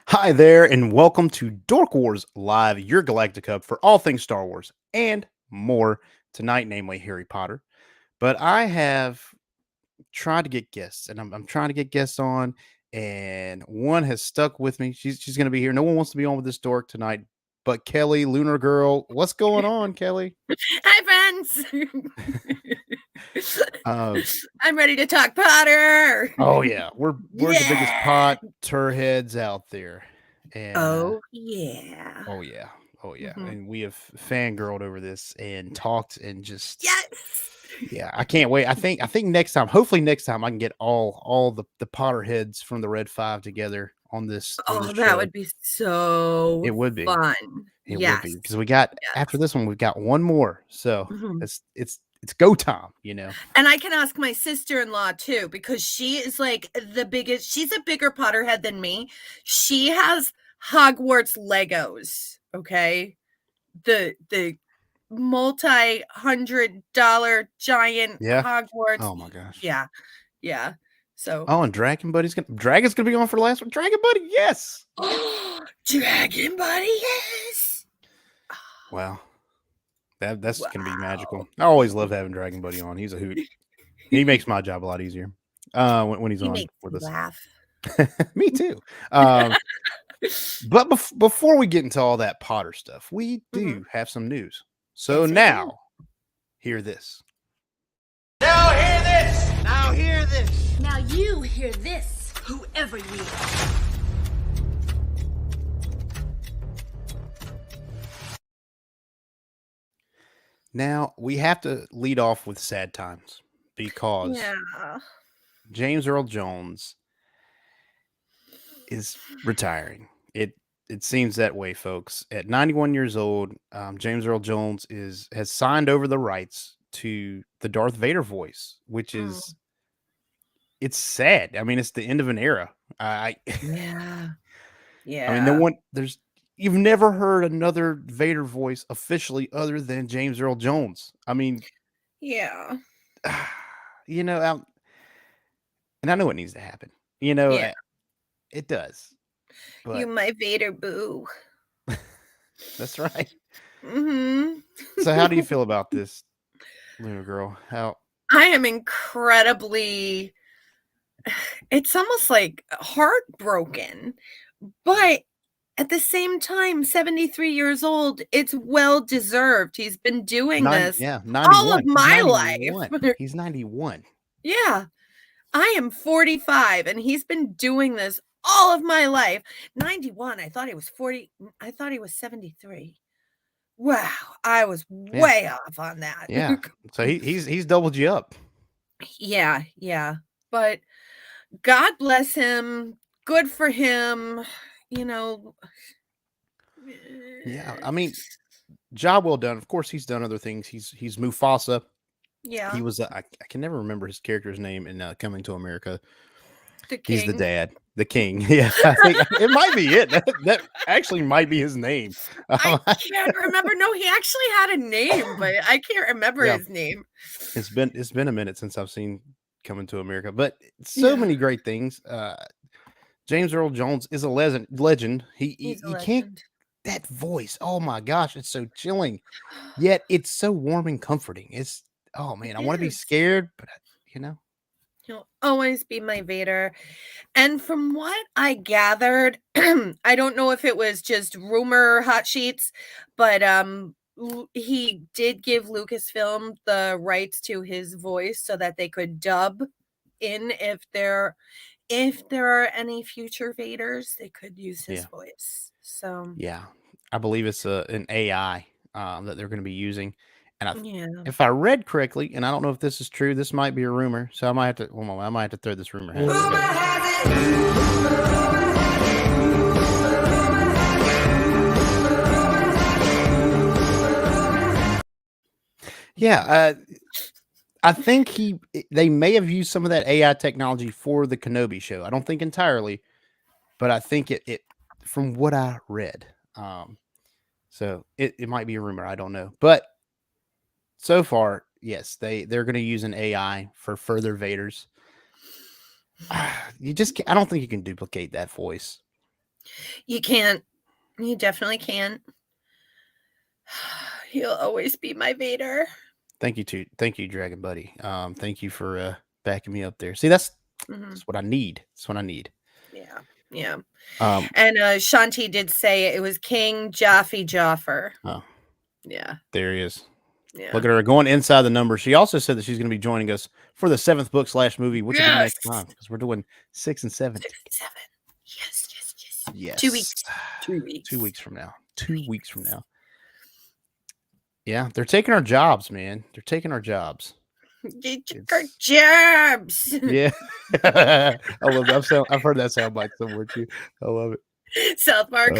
Hi there, and welcome to Dork Wars Live, your Galactic Hub for all things Star Wars and more tonight, namely Harry Potter. But I have tried to get guests, and I'm trying to get guests on, and one has stuck with me. She's going to be here. No one wants to be on with this dork tonight, but Kelly, Lunyr Girl. What's going on, Kelly? Hi, friends. Uh, I'm ready to talk Potter. oh yeah, we're the biggest Yeah. pot heads out there, and Oh, yeah. oh yeah. Oh yeah. Mhm. And we have fangirled over this and talked and just Yes. yeah, I can't wait. I think next time, hopefully next time I can get all the Potterheads from the Red Five together on this Oh, that show. would be so It would be. fun. It would Yes. be because we got after Yes. this one, we've got one more. So Mhm. it's go time, you know. And I can ask my sister-in-law too, because she is like the biggest, she's a bigger Potterhead than me. She has Hogwarts Legos. Okay. The multi-hundred-dollar giant Yeah. Hogwarts. Oh my gosh. Yeah, yeah. So Oh, and Dragon's gonna be on for the last one. Dragon Buddy, yes. Dragon Buddy, yes! Wow. That's gonna be magical. Wow. I always love having Dragon Buddy on. He's a hoot. He makes my job a lot easier. When he's He on makes with me us. laugh. Me too. But before we get into all that Potter stuff, we Mhm. do have some news. So Yes, we do. now, hear this. Now hear this! Now hear this! Now you hear this, whoever you are. Now, we have to lead off with sad times because Yeah. James Earl Jones is retiring. It seems that way, folks. At 91 years old, James Earl Jones has signed over the rights to the Darth Vader voice, which Mm, is it's sad. I mean, it's the end of an era. I yeah. I mean, no Yeah. one there's you've never heard another Vader voice officially other than James Earl Jones. I mean, Yeah. you know, and I know it needs to happen. You know, Yeah. it does. You But my Vader boo. that's right. Mhm. So, how do you feel about this, Lunar Girl? How? I am incredibly, it's almost like heartbroken, but at the same time, 73 years old, it's well deserved. He's been doing this Yeah, all of 91. He's my 91. life. He's 91. Yeah, I am 45 and he's been doing this all of my life. 91, I thought he was 40, I thought he was 73. Wow, I was Yeah, way off on that. yeah. So he's doubled you up. Yeah, yeah, but God bless him, good for him, you know. Yeah, I mean, job well done. Of course, he's done other things. He's Mufasa. He Yeah, was I can never remember his character's name in Coming to America. the He's the king. dad, the king. Yeah, I think it might be it. That actually might be his name. I can't remember. No, he actually had a name, but I can't remember Yeah, his name. it's been a minute since I've seen Coming to America, but so Yeah, many great things. James Earl Jones is a legend. he's a You can't legend. that voice. Oh my gosh, it's so chilling, yet it's so warm and comforting. It's oh It man, I want to be is. scared, but you know, He'll always be my Vader. And from what I gathered, I don't know if it was just rumor hot sheets, but he did give Lucasfilm the rights to his voice so that they could dub in if there are any future Vaders, they could use his yeah, voice. So, yeah. I believe it's an AI that they're going to be using, and yeah. if I read correctly, and I don't know if this is true, this might be a rumor, so I might have to. Well, I might have to throw this rumor hat. Rumor So, has it! yeah, I think they may have used some of that AI technology for the Kenobi show. I don't think entirely, but I think it from what I read. So it might be a rumor. I don't know, but so far, yes, they're going to use an AI for further Vaders. You just I don't think you can duplicate that voice. You can't. You definitely can't. He'll always be my Vader. Thank you, Dragon Buddy. Thank you for backing me up there. See, that's what I need. That's what I need. Yeah, yeah. Um, And Shanti did say it was King Jaffer. oh, Yeah, there he is. yeah. Look at her going inside the number. She also said that she's going to be joining us for the 7th book / movie, which will be next time because we're doing 6 and 7. 6 and 7. Yes, yes, yes. Yes. 2 weeks. 2 weeks. 2 weeks from now. 2 weeks from now. Yeah, they're taking our jobs, man. They're taking our jobs. They took our jobs. Yeah. I love that. I've heard that sound bite somewhere too. I love it. South Park.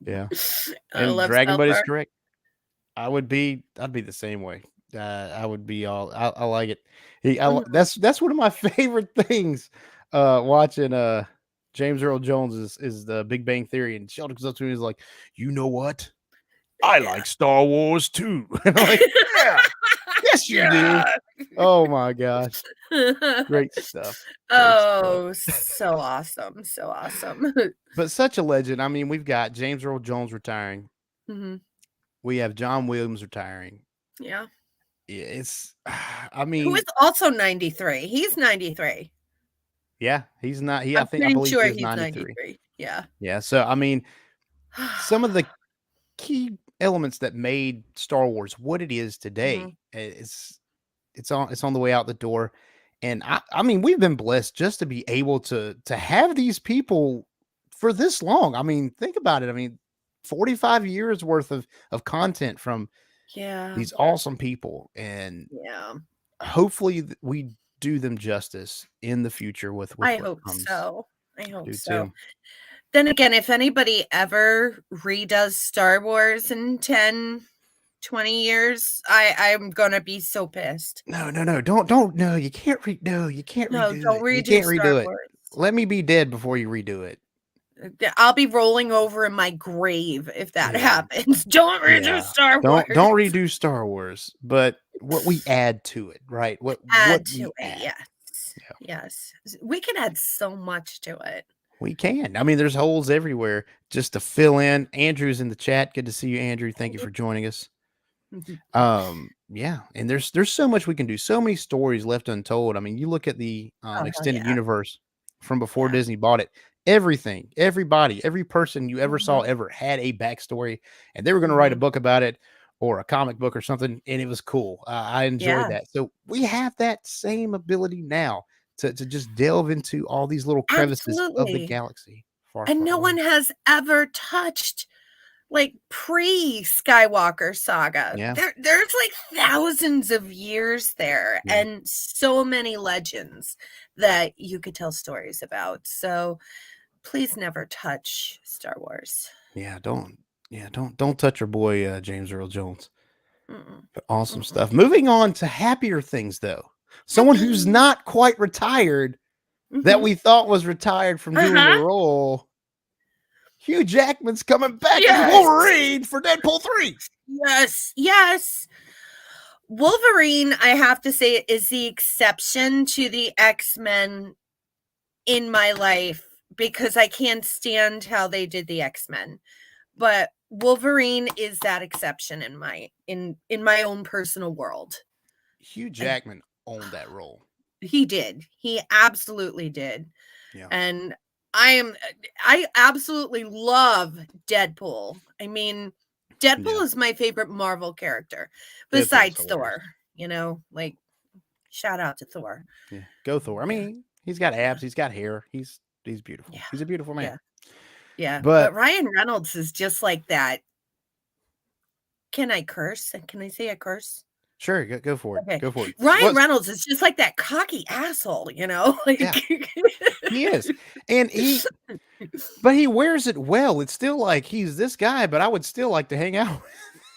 Yeah. I And love Dragon South Buddy's Park. correct. I'd be the same way. I would be all. I like it. That's one of my favorite things. Watching James Earl Jones is the Big Bang Theory, and Sheldon comes up to me and is like, "You know what? I like Star Wars too." And I'm like, "Yeah, yes, you do." Oh my gosh, great stuff. Oh, so awesome, so awesome. But such a legend. I mean, we've got James Earl Jones retiring. We have John Williams retiring. Yeah. It's, I mean, who is also 93. He's 93. Yeah, he's not. I believe sure he's he's 93. 93. Yeah. Yeah. So I mean, some of the key elements that made Star Wars what it is today, it's on the way out the door. And I mean, we've been blessed just to be able to have these people for this long. I mean, think about it. I mean, 45 years worth of content from these awesome people, and hopefully we do them justice in the future with I what hope comes. so. I hope Do so. too. Then again, if anybody ever redoes Star Wars in 10, 20 years, I'm gonna be so pissed. No, don't. No, you can't redo it. You can't No, don't You redo can't Star redo it. Wars. Let me be dead before you redo it. I'll be rolling over in my grave if that happens. Don't redo Yeah. Star Wars. Don't redo Star Wars, but what we add to it, right? What to it, yes. Yeah. Yes. We can add so much to it. We can. I mean, there's holes everywhere just to fill in. Andrew's in the chat. Good to see you, Andrew. Thank you for joining us. Yeah, and there's so much we can do. So many stories left untold. I mean, you look at the extended universe from before Disney bought it. Everything, everybody, every person you ever saw ever had a backstory, and they were going to write a book about it or a comic book or something, and it was cool. I enjoyed that. So we have that same ability now to just delve into all these little crevices of the galaxy. And no one has ever touched like pre-Skywalker saga. Yeah. There's like thousands of years there and so many legends that you could tell stories about. So please never touch Star Wars. Don't touch your boy James Earl Jones. But awesome stuff. Moving on to happier things, though. Someone who's not quite retired that we thought was retired from doing the role. Hugh Jackman's coming back as Wolverine for Deadpool 3. Yes. Wolverine, I have to say, is the exception to the X-Men in my life because I can't stand how they did the X-Men. But Wolverine is that exception in my own personal world. Hugh Jackman owned that role. He did. He absolutely did. Yeah. And I absolutely love Deadpool. I mean, Deadpool is my favorite Marvel character besides Thor, like shout out to Thor. Yeah. Go Thor. I mean, he's got abs, he's got hair. He's beautiful. He's a beautiful man. Yeah. But Ryan Reynolds is just like that. Can I curse? Can I say a curse? Sure, go for it. Okay. Go for it. Ryan Reynolds is just like that cocky asshole, Like he is. And but he wears it well. It's still like he's this guy, but I would still like to hang out.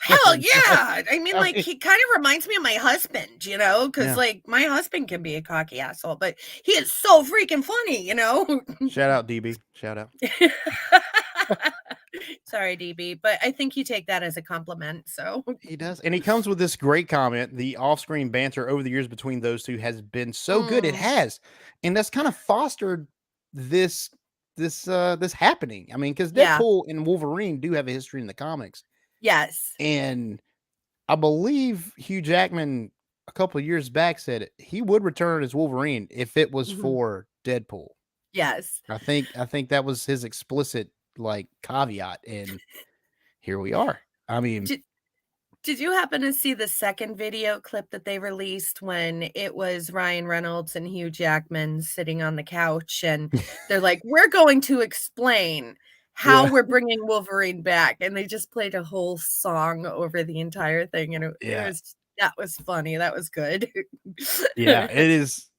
Hell yeah. I mean, he kind of reminds me of my husband, because like my husband can be a cocky asshole, but he is so freaking funny, Shout out DB. Shout out. Sorry, DB, but I think you take that as a compliment. So he does. And he comes with this great comment. The off-screen banter over the years between those two has been so good. It has. And that's kind of fostered this this happening. I mean, because Yeah. Deadpool and Wolverine do have a history in the comics, Yes. and I believe Hugh Jackman a couple of years back said he would return as Wolverine if it was Mhm. for Deadpool. Yes. I think that was his explicit like caveat, and here we are. I mean, Did you happen to see the second video clip that they released when it was Ryan Reynolds and Hugh Jackman sitting on the couch and they're like, "We're going to explain how yeah, we're bringing Wolverine back," and they just played a whole song over the entire thing, and it yeah, was that was funny. That was good. yeah. It is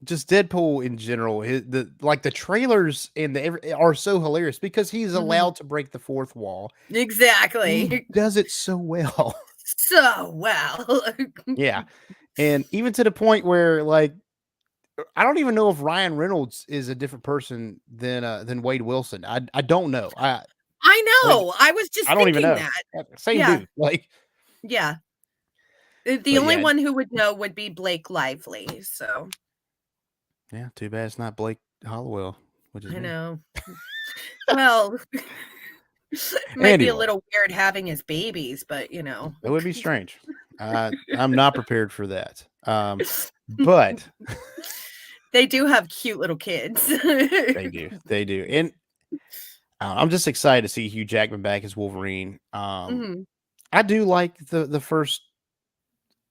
just Deadpool in general. The trailers and are so hilarious because he's Mhm. allowed to break the fourth wall. He Exactly. does it so well. So well. Yeah, and even to the point where like I don't even know if Ryan Reynolds is a different person than Wade Wilson. I don't know. I Like know. I was just I don't even thinking know. that. Same Yeah. dude. Like, Yeah. The but only yeah, one who would know would be Blake Lively, so yeah. Too bad it's not Blake Hollowell, which is I me. know. Well, it might be a Anyway, little weird having his babies, but, you know. it would be strange. I'm not prepared for that. But They do have cute little kids. they do, and I'm just excited to see Hugh Jackman back as Wolverine. Mhm. I do like the first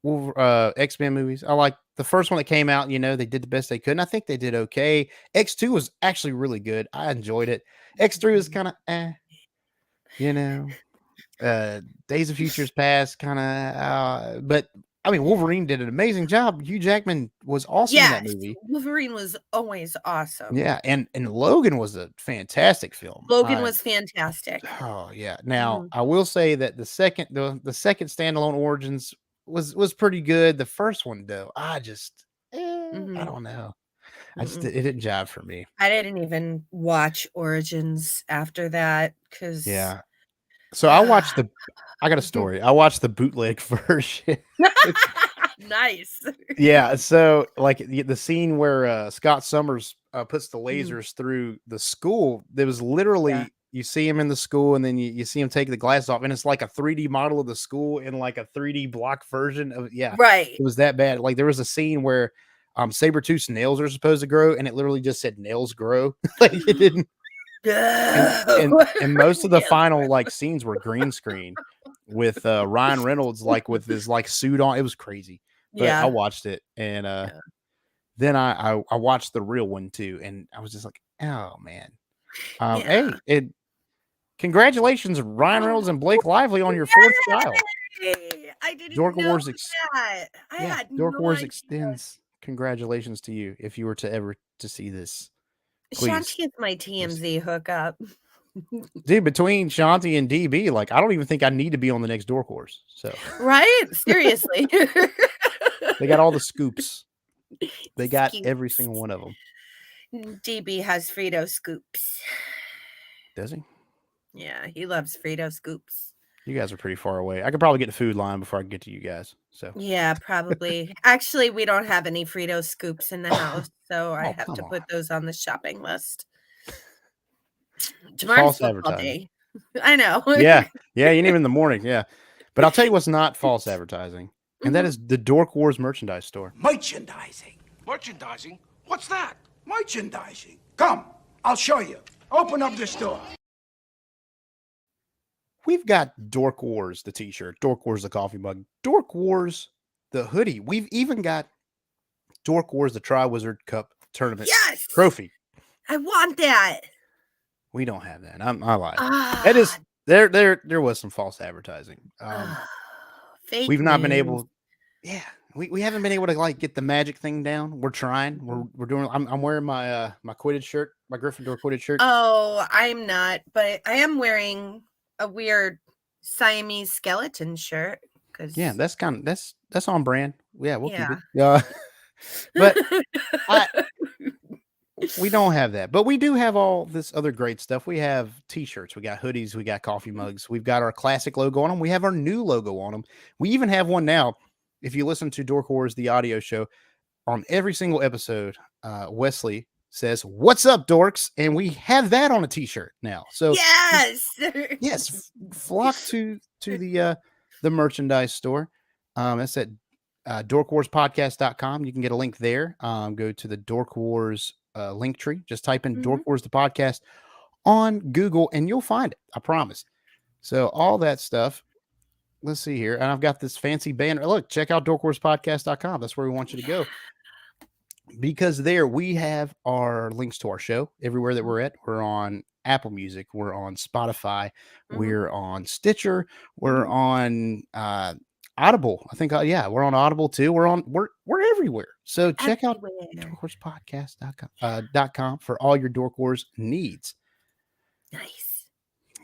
X-Men movies. I like the first one that came out, they did the best they could. And I think they did okay. X2 was actually really good. I enjoyed it. X3 was kind of you know. Days of Futures Past kind of but I mean Wolverine did an amazing job. Hugh Jackman was awesome in that Yes, movie. Wolverine was always awesome. Yeah, and Logan was a fantastic film. Logan was fantastic. Oh yeah. Now Mhm, I will say that the second standalone Origins was pretty good. The first one though, I mhm, don't know. mm-mm. It didn't jive for me. I didn't even watch Origins after that because Yeah. So I got a story. I watched the bootleg version. Nice. Yeah, so like the scene where Scott Summers puts the Mhm, lasers through the school, there was yeah. literally you see him in the school and then you see him take the glasses off, and it's like a 3D model of the school in like a 3D block version of Right. it was that bad. Like there was a scene where Sabretooth's nails are supposed to grow, and it literally just said nails grow. Like it didn't and and No. and most of the Yes. final like scenes were green screen with Ryan Reynolds like with his like suit on. It was crazy. But I Yeah, watched it, and yeah, then I watched the real one too, and I was just like, "Oh, man." yeah. Hey, congratulations, Ryan Reynolds and Blake Lively on your 4th child. Yay! I didn't Dork know Wars ex that. I Yeah, had Dork no Wars idea. extends congratulations to you if you were to ever to see this. Please. Shanti is my Please. TMZ hookup. Dude, between Shanti and DB, like, I don't even think I need to be on the next Dork Wars, so Right? Seriously. they got all the scoops. They got every Scoops. single one of them. DB has Frito scoops. Does he? Yeah, he loves Frito scoops. You guys are pretty far away. I could probably get the food line before I get to you guys, so Yeah, probably. Actually, we don't have any Frito scoops in the house, so I Oh, have come to on. put those on the shopping list. Tomorrow's False football advertising. day. I know. Yeah. Yeah, even in the morning, yeah. But I'll tell you what's not false advertising, and that Mhm. is the Dork Wars merchandise store. Merchandising. Merchandising? What's that? Merchandising. Come, I'll show you. Open up the store. We've got Dork Wars, the t-shirt, Dork Wars, the coffee mug, Dork Wars, the hoodie. We've even got Dork Wars, the Tri-Wizard Cup tournament Yes! trophy. I want that. We don't have that. I lied. Ah, That is there was some false advertising. Fake We've not been news. able. Yeah, we haven't been able to like get the magic thing down. We're trying. We're doing. I'm wearing my my Quidditch shirt, my Gryffindor Quidditch shirt. Oh, I'm not, but I am wearing a weird Siamese skeleton shirt because Yeah, that's on brand. Yeah, we'll keep yeah. it. Yeah, but I we don't have that. But we do have all this other great stuff. We have t-shirts, we got hoodies, we got coffee mugs, we've got our classic logo on them. We have our new logo on them. We even have one now. If you listen to Dork Wars, the audio show, on every single episode, Wesley says, "What's up, dorks?" And we have that on a t-shirt now. So Yes. yes, flock to the merchandise store. That's at dorkwarspodcast.com. You can get a link there. Go to the Dork Wars link tree. Just type in Dork Wars the podcast on Google and you'll find it. I promise. So all that stuff. Let's see here. And I've got this fancy banner. Look, check out dorkwarspodcast.com. That's where we want you to go. Because there we have our links to our show everywhere that we're at. We're on Apple Music, we're on Spotify, we're on Stitcher, we're on Audible. I think we're on Audible too. We're everywhere. So check out dorkwarspodcast.com for all your Dork Wars needs. Nice.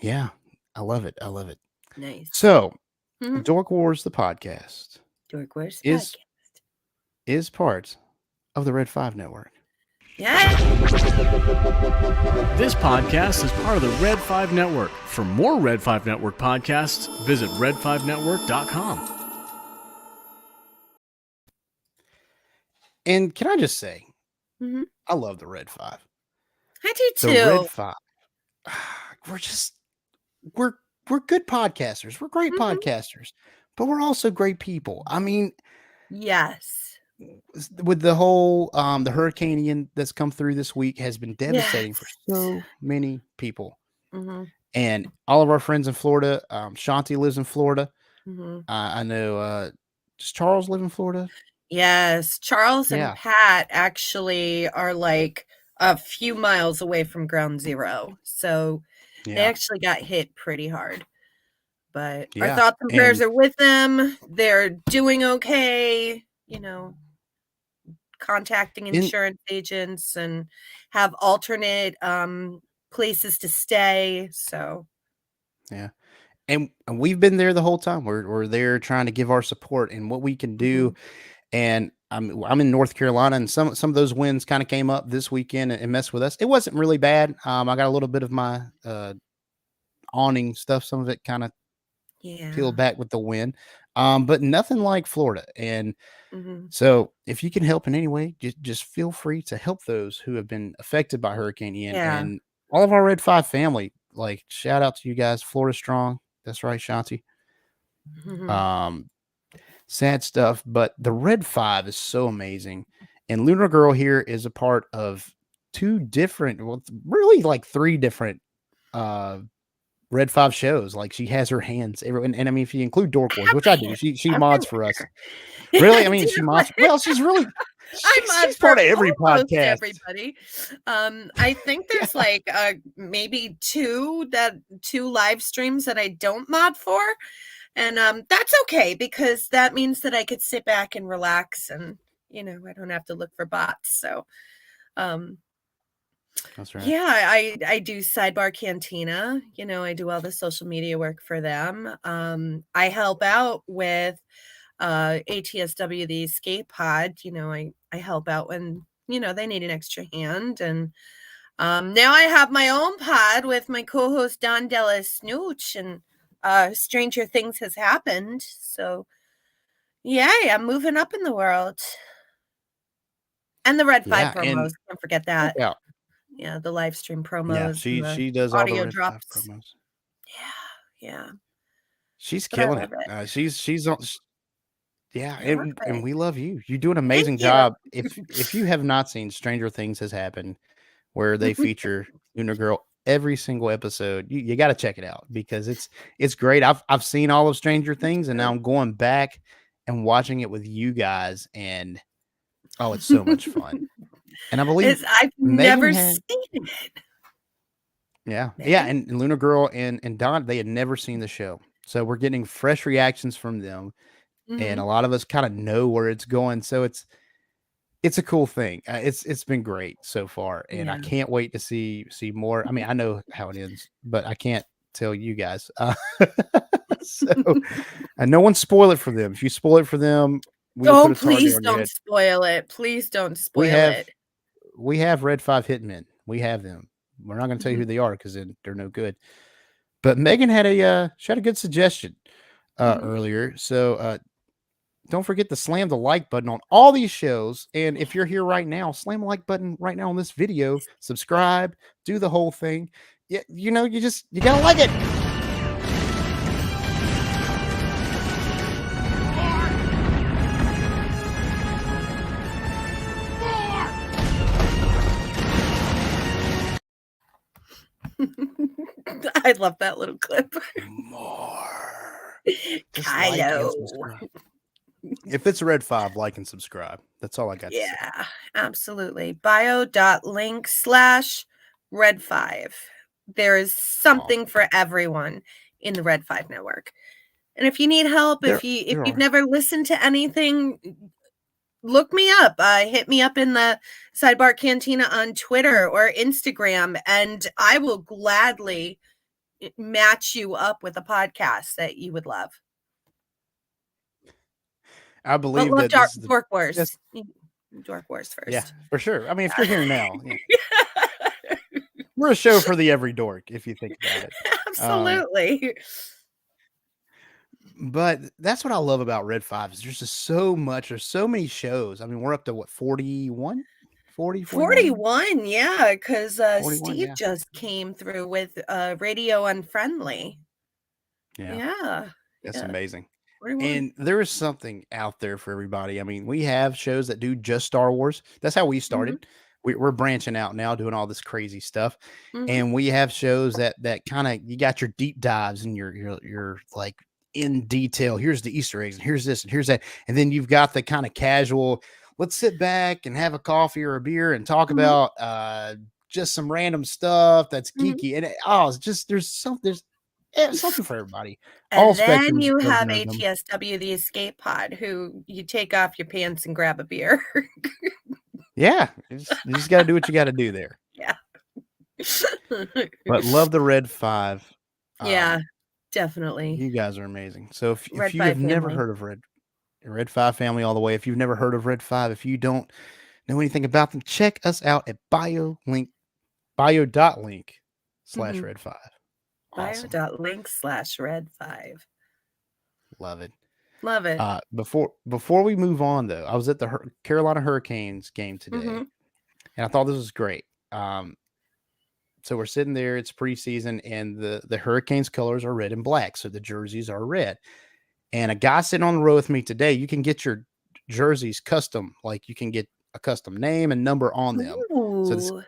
Yeah, I love it. I love it. Nice. So Dork Wars the podcast Dork Wars is part of the Red 5 Network. Yeah. This podcast is part of the Red 5 Network. For more Red 5 Network podcasts, visit red5network.com. And can I just say, I love the Red 5. I do too. The Red 5. We're good podcasters. We're great podcasters, but we're also great people. I mean, yes. With the whole the hurricane Ian that's come through this week has been devastating for so many people. And all of our friends in Florida, Shanti lives in Florida. I know does Charles live in Florida? Yes, Charles and Pat actually are like a few miles away from ground zero. So they actually got hit pretty hard. But our thoughts and prayers are with them. They're doing okay, you know, contacting insurance agents and have alternate places to stay. So and we've been there the whole time. We're there trying to give our support and what we can do. And I'm in North Carolina, and some of those winds kind of came up this weekend and messed with us. It wasn't really bad. I got a little bit of my awning stuff. Some of it kind of peeled back with the wind, but nothing like Florida. And so if you can help in any way, just feel free to help those who have been affected by Hurricane Ian and all of our Red 5 family. Like, shout out to you guys. Florida strong. That's right, Shanti. Sad stuff, but the Red 5 is so amazing. And Lunyr Girl here is a part of three different Red 5 shows. Like, she has her hands everywhere. And I mean, if you include Dork Wars, which I do, she mods for us. Really? I mean, she mods. Well, she's really she's part of every podcast. Everybody. I think there's like maybe two live streams that I don't mod for. And that's okay, because that means that I could sit back and relax and, you know, I don't have to look for bots. So, that's right. Yeah, I do Sidebar Cantina. You know, I do all the social media work for them. I help out with ATSW, the escape pod. You know, I help out when, you know, they need an extra hand. And now I have my own pod with my co-host Don Della Snooch, and Stranger Things has happened. So I'm moving up in the world. And the Red 5 promos, don't forget that. Yeah, the live stream promos. Yeah, she does all the Red drops. 5 promos. Yeah. She's killing it. She's on. Yeah, and we love you. You do an amazing job. If you have not seen Stranger Things Has Happened, where they feature Lunyr Girl every single episode, you got to check it out, because it's great. I've seen all of Stranger Things, and now I'm going back and watching it with you guys, and it's so much fun. And I believe I've never seen it. Yeah, and Lunyr Girl and Don, they had never seen the show, so we're getting fresh reactions from them, and a lot of us kind of know where it's going. So it's a cool thing. It's been great so far, and I can't wait to see more. I mean, I know how it ends, but I can't tell you guys. So, and no one spoil it for them. If you spoil it for them, please don't spoil it. Please don't spoil it. We have Red 5 hitmen. We have them. We're not going to tell you who they are, because they're no good. But Megan had a good suggestion earlier. So don't forget to slam the like button on all these shows. And if you're here right now, slam the like button right now on this video, subscribe, do the whole thing. Yeah, you gotta like it. I love that little clip. More. Just like and Kylo. subscribe. If it's Red 5, like and subscribe. That's all I got to say. Yeah, absolutely. bio.link/Red5. There is something for everyone in the Red 5 network. And if you need help, if you've never listened to anything, look me up. Hit me up in the Sidebar Cantina on Twitter or Instagram, and I will gladly match you up with a podcast that you would love. I believe but love that Dork Wars. Dork Wars first. Yeah, for sure. I mean, if you're here now, we're a show for the every dork, if you think about it. Absolutely. But that's what I love about Red 5 is there's just so much. There's so many shows. I mean, we're up to what, 41? 41, yeah, because 41, Steve just came through with Radio Unfriendly. Yeah. That's amazing. 41. And there is something out there for everybody. I mean, we have shows that do just Star Wars. That's how we started. We're branching out now, doing all this crazy stuff. And we have shows that kind of, you got your deep dives and you're like in detail. Here's the Easter eggs and here's this and here's that. And then you've got the kind of casual, let's sit back and have a coffee or a beer and talk about just some random stuff that's geeky. And it's just, there's something for everybody. And then you have ATSW, the Escape Pod, who you take off your pants and grab a beer. Yeah, you just got to do what you got to do there. Yeah. But love the Red 5. Yeah, definitely. You guys are amazing. So if you have never heard of Red 5 family all the way, if you've never heard of Red 5, if you don't know anything about them, check us out at bio.link/Red5. Awesome. bio.link/Red5. Love it. Love it. Before we move on, though, I was at the Carolina Hurricanes game today, and I thought this was great. So we're sitting there. It's preseason, and the Hurricanes colors are red and black, so the jerseys are red. And a guy sitting on the row with me today, you can get your jerseys custom. Like you can get a custom name and number on them. Ooh. So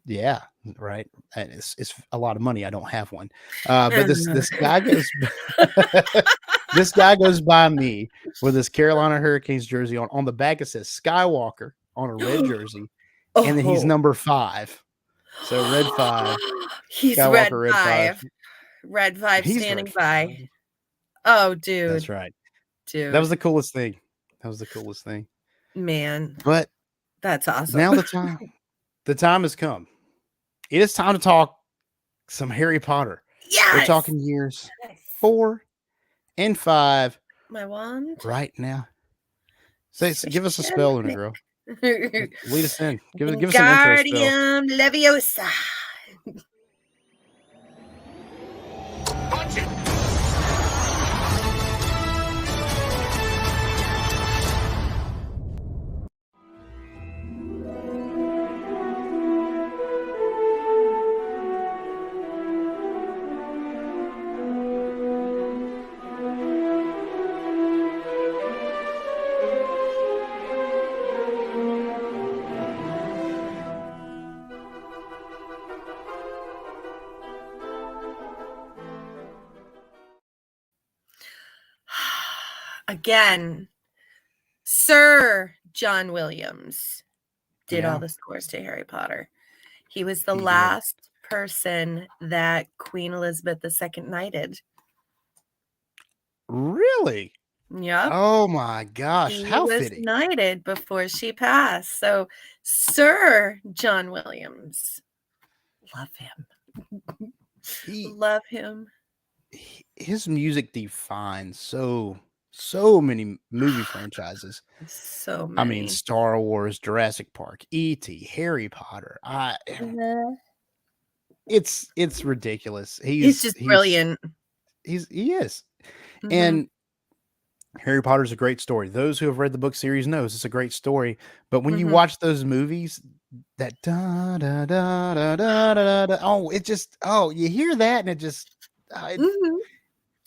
yeah, right. And it's a lot of money. I don't have one. But this guy goes this guy goes by me with his Carolina Hurricanes jersey on. On the back it says Skywalker on a red jersey. And then he's number 5. So Red 5. He's Skywalker, Red 5. Red 5 standing by. Oh, dude. That's right. Dude. That was the coolest thing. Man. But that's awesome. Now the time has come. It is time to talk some Harry Potter. Yes. We're talking years 4 and 5. My wand. Right now. Give us a spell, Lunyr Girl. Lead us in. Give us an intro spell. Wingardium Leviosa. Punch it! Again, Sir John Williams did all the scores to Harry Potter. He was the last person that Queen Elizabeth II knighted. Really? Yep. Oh my gosh. How was fitting. knighted before she passed. So Sir John Williams. Love him. Love him. His music defines so many movie franchises. So many. I mean, Star Wars, Jurassic Park, E.T., Harry Potter. It's ridiculous. He's just brilliant. He is. And Harry Potter's a great story. Those who have read the book series knows it's a great story. But when you Mhm. watch those movies, that da da da da da da da, oh, it just you hear that and it just Mhm.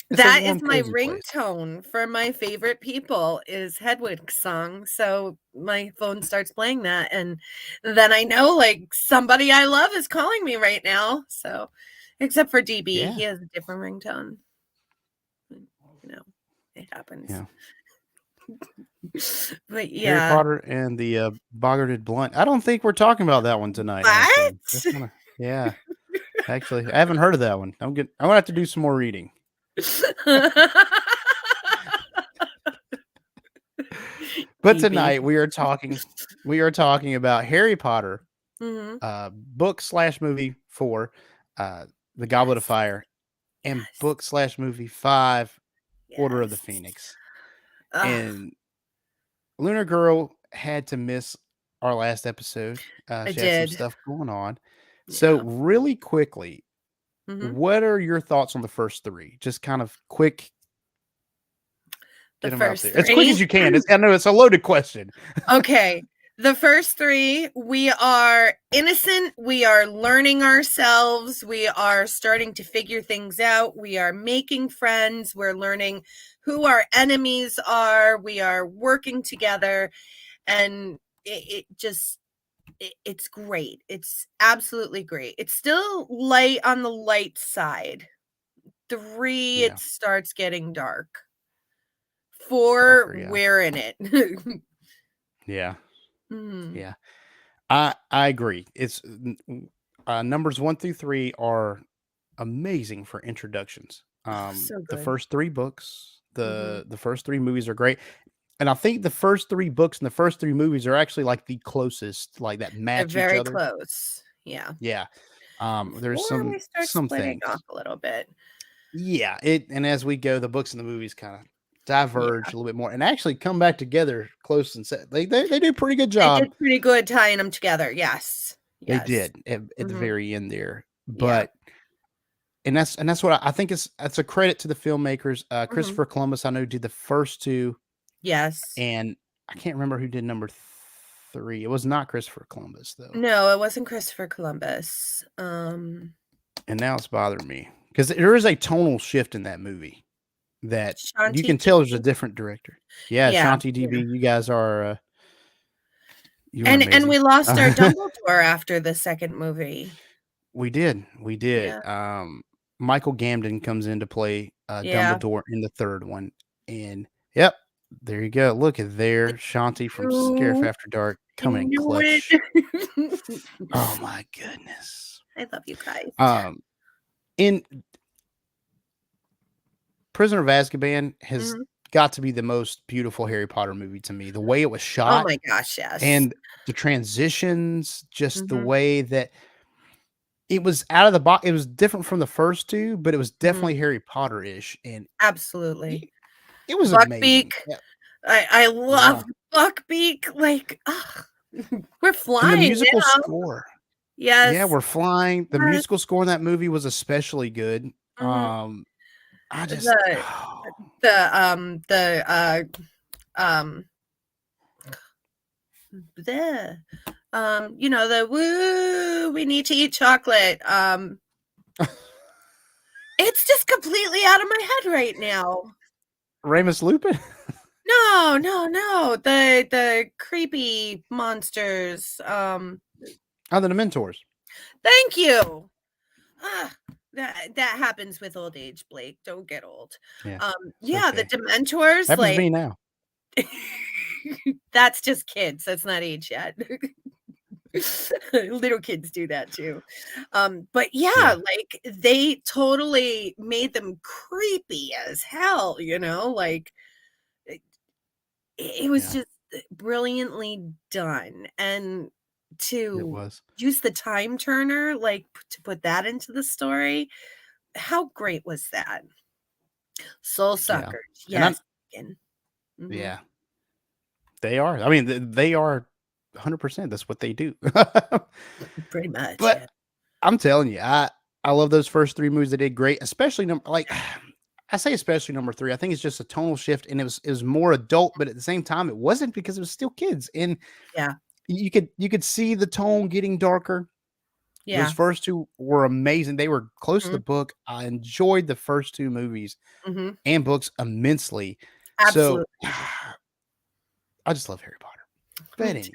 it's a That is warm, my cozy place. ringtone for my favorite people is Hedwig's song, so my phone starts playing that, and then I know, like, somebody I love is calling me right now, so except for DB, Yeah, he has a different ringtone. You know, it happens. yeah. But Harry yeah. Potter and the Boggarted Blunt. I don't think we're talking about that one tonight. What? Actually, that's yeah. Actually, I haven't heard of that one. I'm gonna have to do some more reading. But DB. tonight we are talking. We are talking about Harry Potter, Mhm. book slash movie 4, The Goblet of Yes, Fire, and yes, book slash movie 5, Order of the yes. Phoenix. Ugh, And Lunar Girl had to miss our last episode. I She had some did. stuff going on. So, Yeah. really quickly, Mhm. what are your thoughts on the first 3? Just kind of quick, get The them out first there as quick 3? as you can. I know it's a loaded question. Okay. The first 3, we are innocent, we are learning ourselves, we are starting to figure things out, we are making friends, we're learning who our enemies are, we are working together, and it's great. It's absolutely great. It's still light on the light side. 3, Yeah, it starts getting dark. 4, darker. Yeah, we're in it. yeah, Mhm. yeah. I agree. It's numbers 1 through 3 are amazing for introductions. Oh, so The good. first 3 books, Mhm. the first 3 movies are great. And I think the first 3 books and the first 3 movies are actually like the closest, like that They're match each very other. close. Yeah. Yeah. There's 4, some we start splitting things. off a little bit. Yeah, and as we go, the books and the movies kind of Yeah. diverge a little bit more and actually come back together close and set. They do a pretty good They job. did pretty good tying them together. Yes. They Yes. did at the Mhm. very end there. Yeah. But that's what I think is that's a credit to the filmmakers. Mhm. Christopher Columbus, I know, did the first 2, Yes. and I can't remember who did number 3. It was not Christopher Columbus though. No, it wasn't Christopher Columbus. And now it's bothering me because there is a tonal shift in that movie that you Shanti can tell there's a DB? different director. Yeah, Yeah, Shanti yeah. DB, you guys are you are And amazing. we lost our Dumbledore after the 2nd movie. We did. Yeah, Michael Gambon comes in to play yeah. Dumbledore in the 3rd one, and yep, there you go. Look at there, Shanti from Scarif Knew After Dark I coming in knew clutch. it. Oh my goodness. I love you guys. Um, in Prisoner of Azkaban has Mhm. got to be the most beautiful Harry Potter movie to me. The way it was Oh shot my gosh, yes. and the transitions, just the Mhm, way that it was out of the box. It was different from the first 2, but it was mhm. definitely Harry Potter-ish, and Absolutely. it, it was amazing. Buckbeak. Yeah, I yeah. love Buckbeak, like, ugh, we're And the flying musical now. score. Yeah, Yes, we're flying. The yes. musical score in that movie was especially good. Mhm. I just The the, um the the "Woo, we need to eat chocolate." It's just completely out of my head right now. Remus Lupin? No, no, no, the creepy monsters, Oh, the Dementors. thank you. Ah, that happens with old age, Blake, don't get old. Yeah, it's Yeah, the okay. Dementors, Happens to like me now. that's just kids, that's not age yet. Little kids do that too. But yeah, Yeah, like they totally made them creepy as hell, like it, it was yeah, just brilliantly done. And it to was. use the time turner, like to put that into the story, how great was that? Soul Yeah. suckers, And I'm yes. Mm-hmm. yeah, they are. I mean, they are 100%. That's what they do. Pretty much, But yeah. I'm telling you, I love those first 3 movies. They did great, especially like I say especially number 3. I think it's just a tonal shift, and it was more adult, but at the same time, it wasn't because it was still kids, and Yeah. you could see the tone getting darker. Those Yeah. first 2 were amazing. They were close to the Mhm. book. I enjoyed the first 2 movies Mhm. and books immensely. So, Absolutely. I just love Harry Potter. But Me anyways,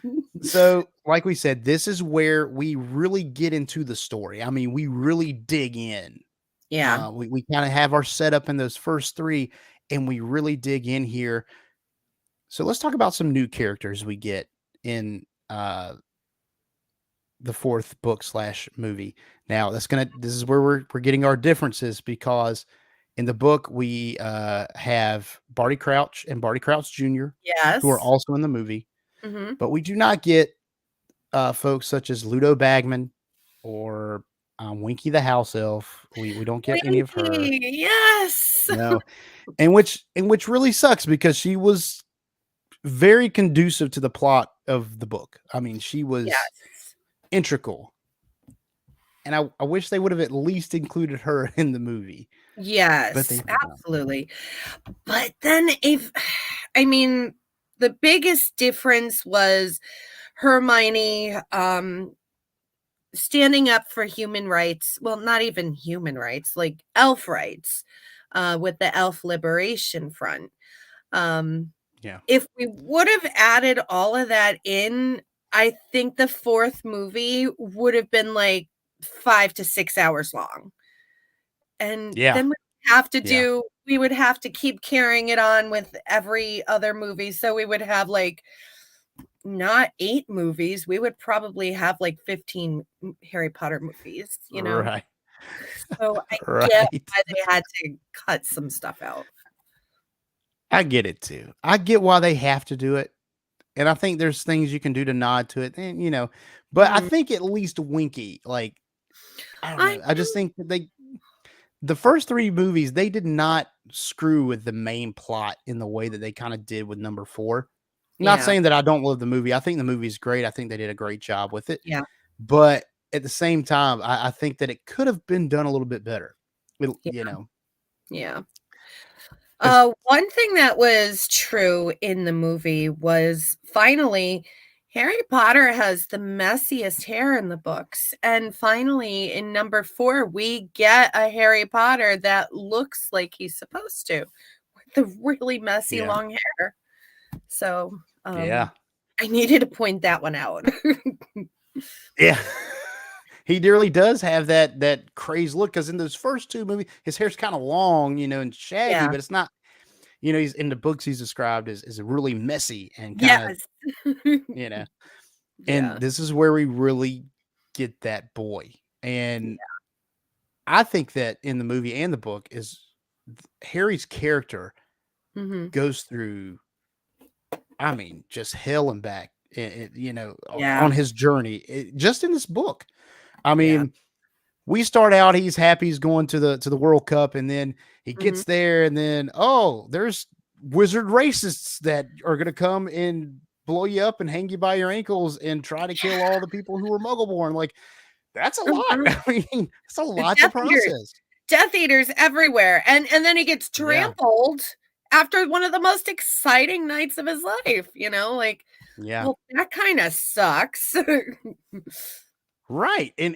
too. so like we said, this is where we really get into the story. I mean, we really dig in. Yeah. We kind of have our setup in those first 3, and we really dig in here. So let's talk about some new characters we get in the 4th book slash movie. Now this is where we're getting our differences, because in the book we have Barty Crouch and Barty Crouch Jr., who are Yes. also in the movie, Mhm. but we do not get folks such as Ludo Bagman or Winky the house elf. We don't get any of her. Winky, yes. No, and which really sucks, because she was very conducive to the plot of the book. I mean, she was Yes. integral, and I wish they would have at least included her in the movie, but they Yes, did not. absolutely. But then if I mean, the biggest difference was Hermione, standing up for human rights. Well, not even human rights, like elf rights, with the Elf Liberation Front. Um, Yeah. if we would have added all of that in, I think the 4th movie would have been like 5 to 6 hours long. And Yeah. then Yeah. we would have to keep carrying it on with every other movie. So we would have like not 8 movies. We would probably have like 15 Harry Potter movies, you know? Right. So I get Right. why they had to cut some stuff out. I get it too. I get why they have to do it. And I think there's things you can do to nod to it. And but I Mhm. think at least Winky, like, I don't I know. I just think that the first 3 movies, they did not screw with the main plot in the way that they kind of did with number 4. Not Yeah, saying that I don't love the movie. I think the movie is great. I think they did a great job with it. yeah, But at the same time, I think that it could have been done a little bit better. It, yeah, you know, yeah. as One thing that was true in the movie was finally Harry Potter has the messiest hair in the books. And finally, in number 4, we get a Harry Potter that looks like he's supposed to, with the really messy yeah, long hair. So yeah, I needed to point that one out. yeah. He really does have that crazed look, because in those first 2 movies, his hair's kind of long, and shaggy, Yeah. but it's not. He's in the books. He's described as really messy and kind of Yes. you know. And Yeah. this is where we really get that boy. Yeah. And I think that in the movie and the book is Harry's character Mhm. goes through, I mean, just hell and back, Yeah. on his journey, just in this book. I Yeah. mean, we start out, he's happy he's going to the World Cup, and then he Mhm. gets there, and then there's wizard racists that are going to come and blow you up and hang you by your ankles and try to kill all the people who were Muggle born. Like, that's a lot. Mhm. I mean, it's a lot to Death Eaters. process. Death Eaters everywhere, and then he gets Yeah, trampled after one of the most exciting nights of his life, like, yeah, well, that kinda sucks. right. And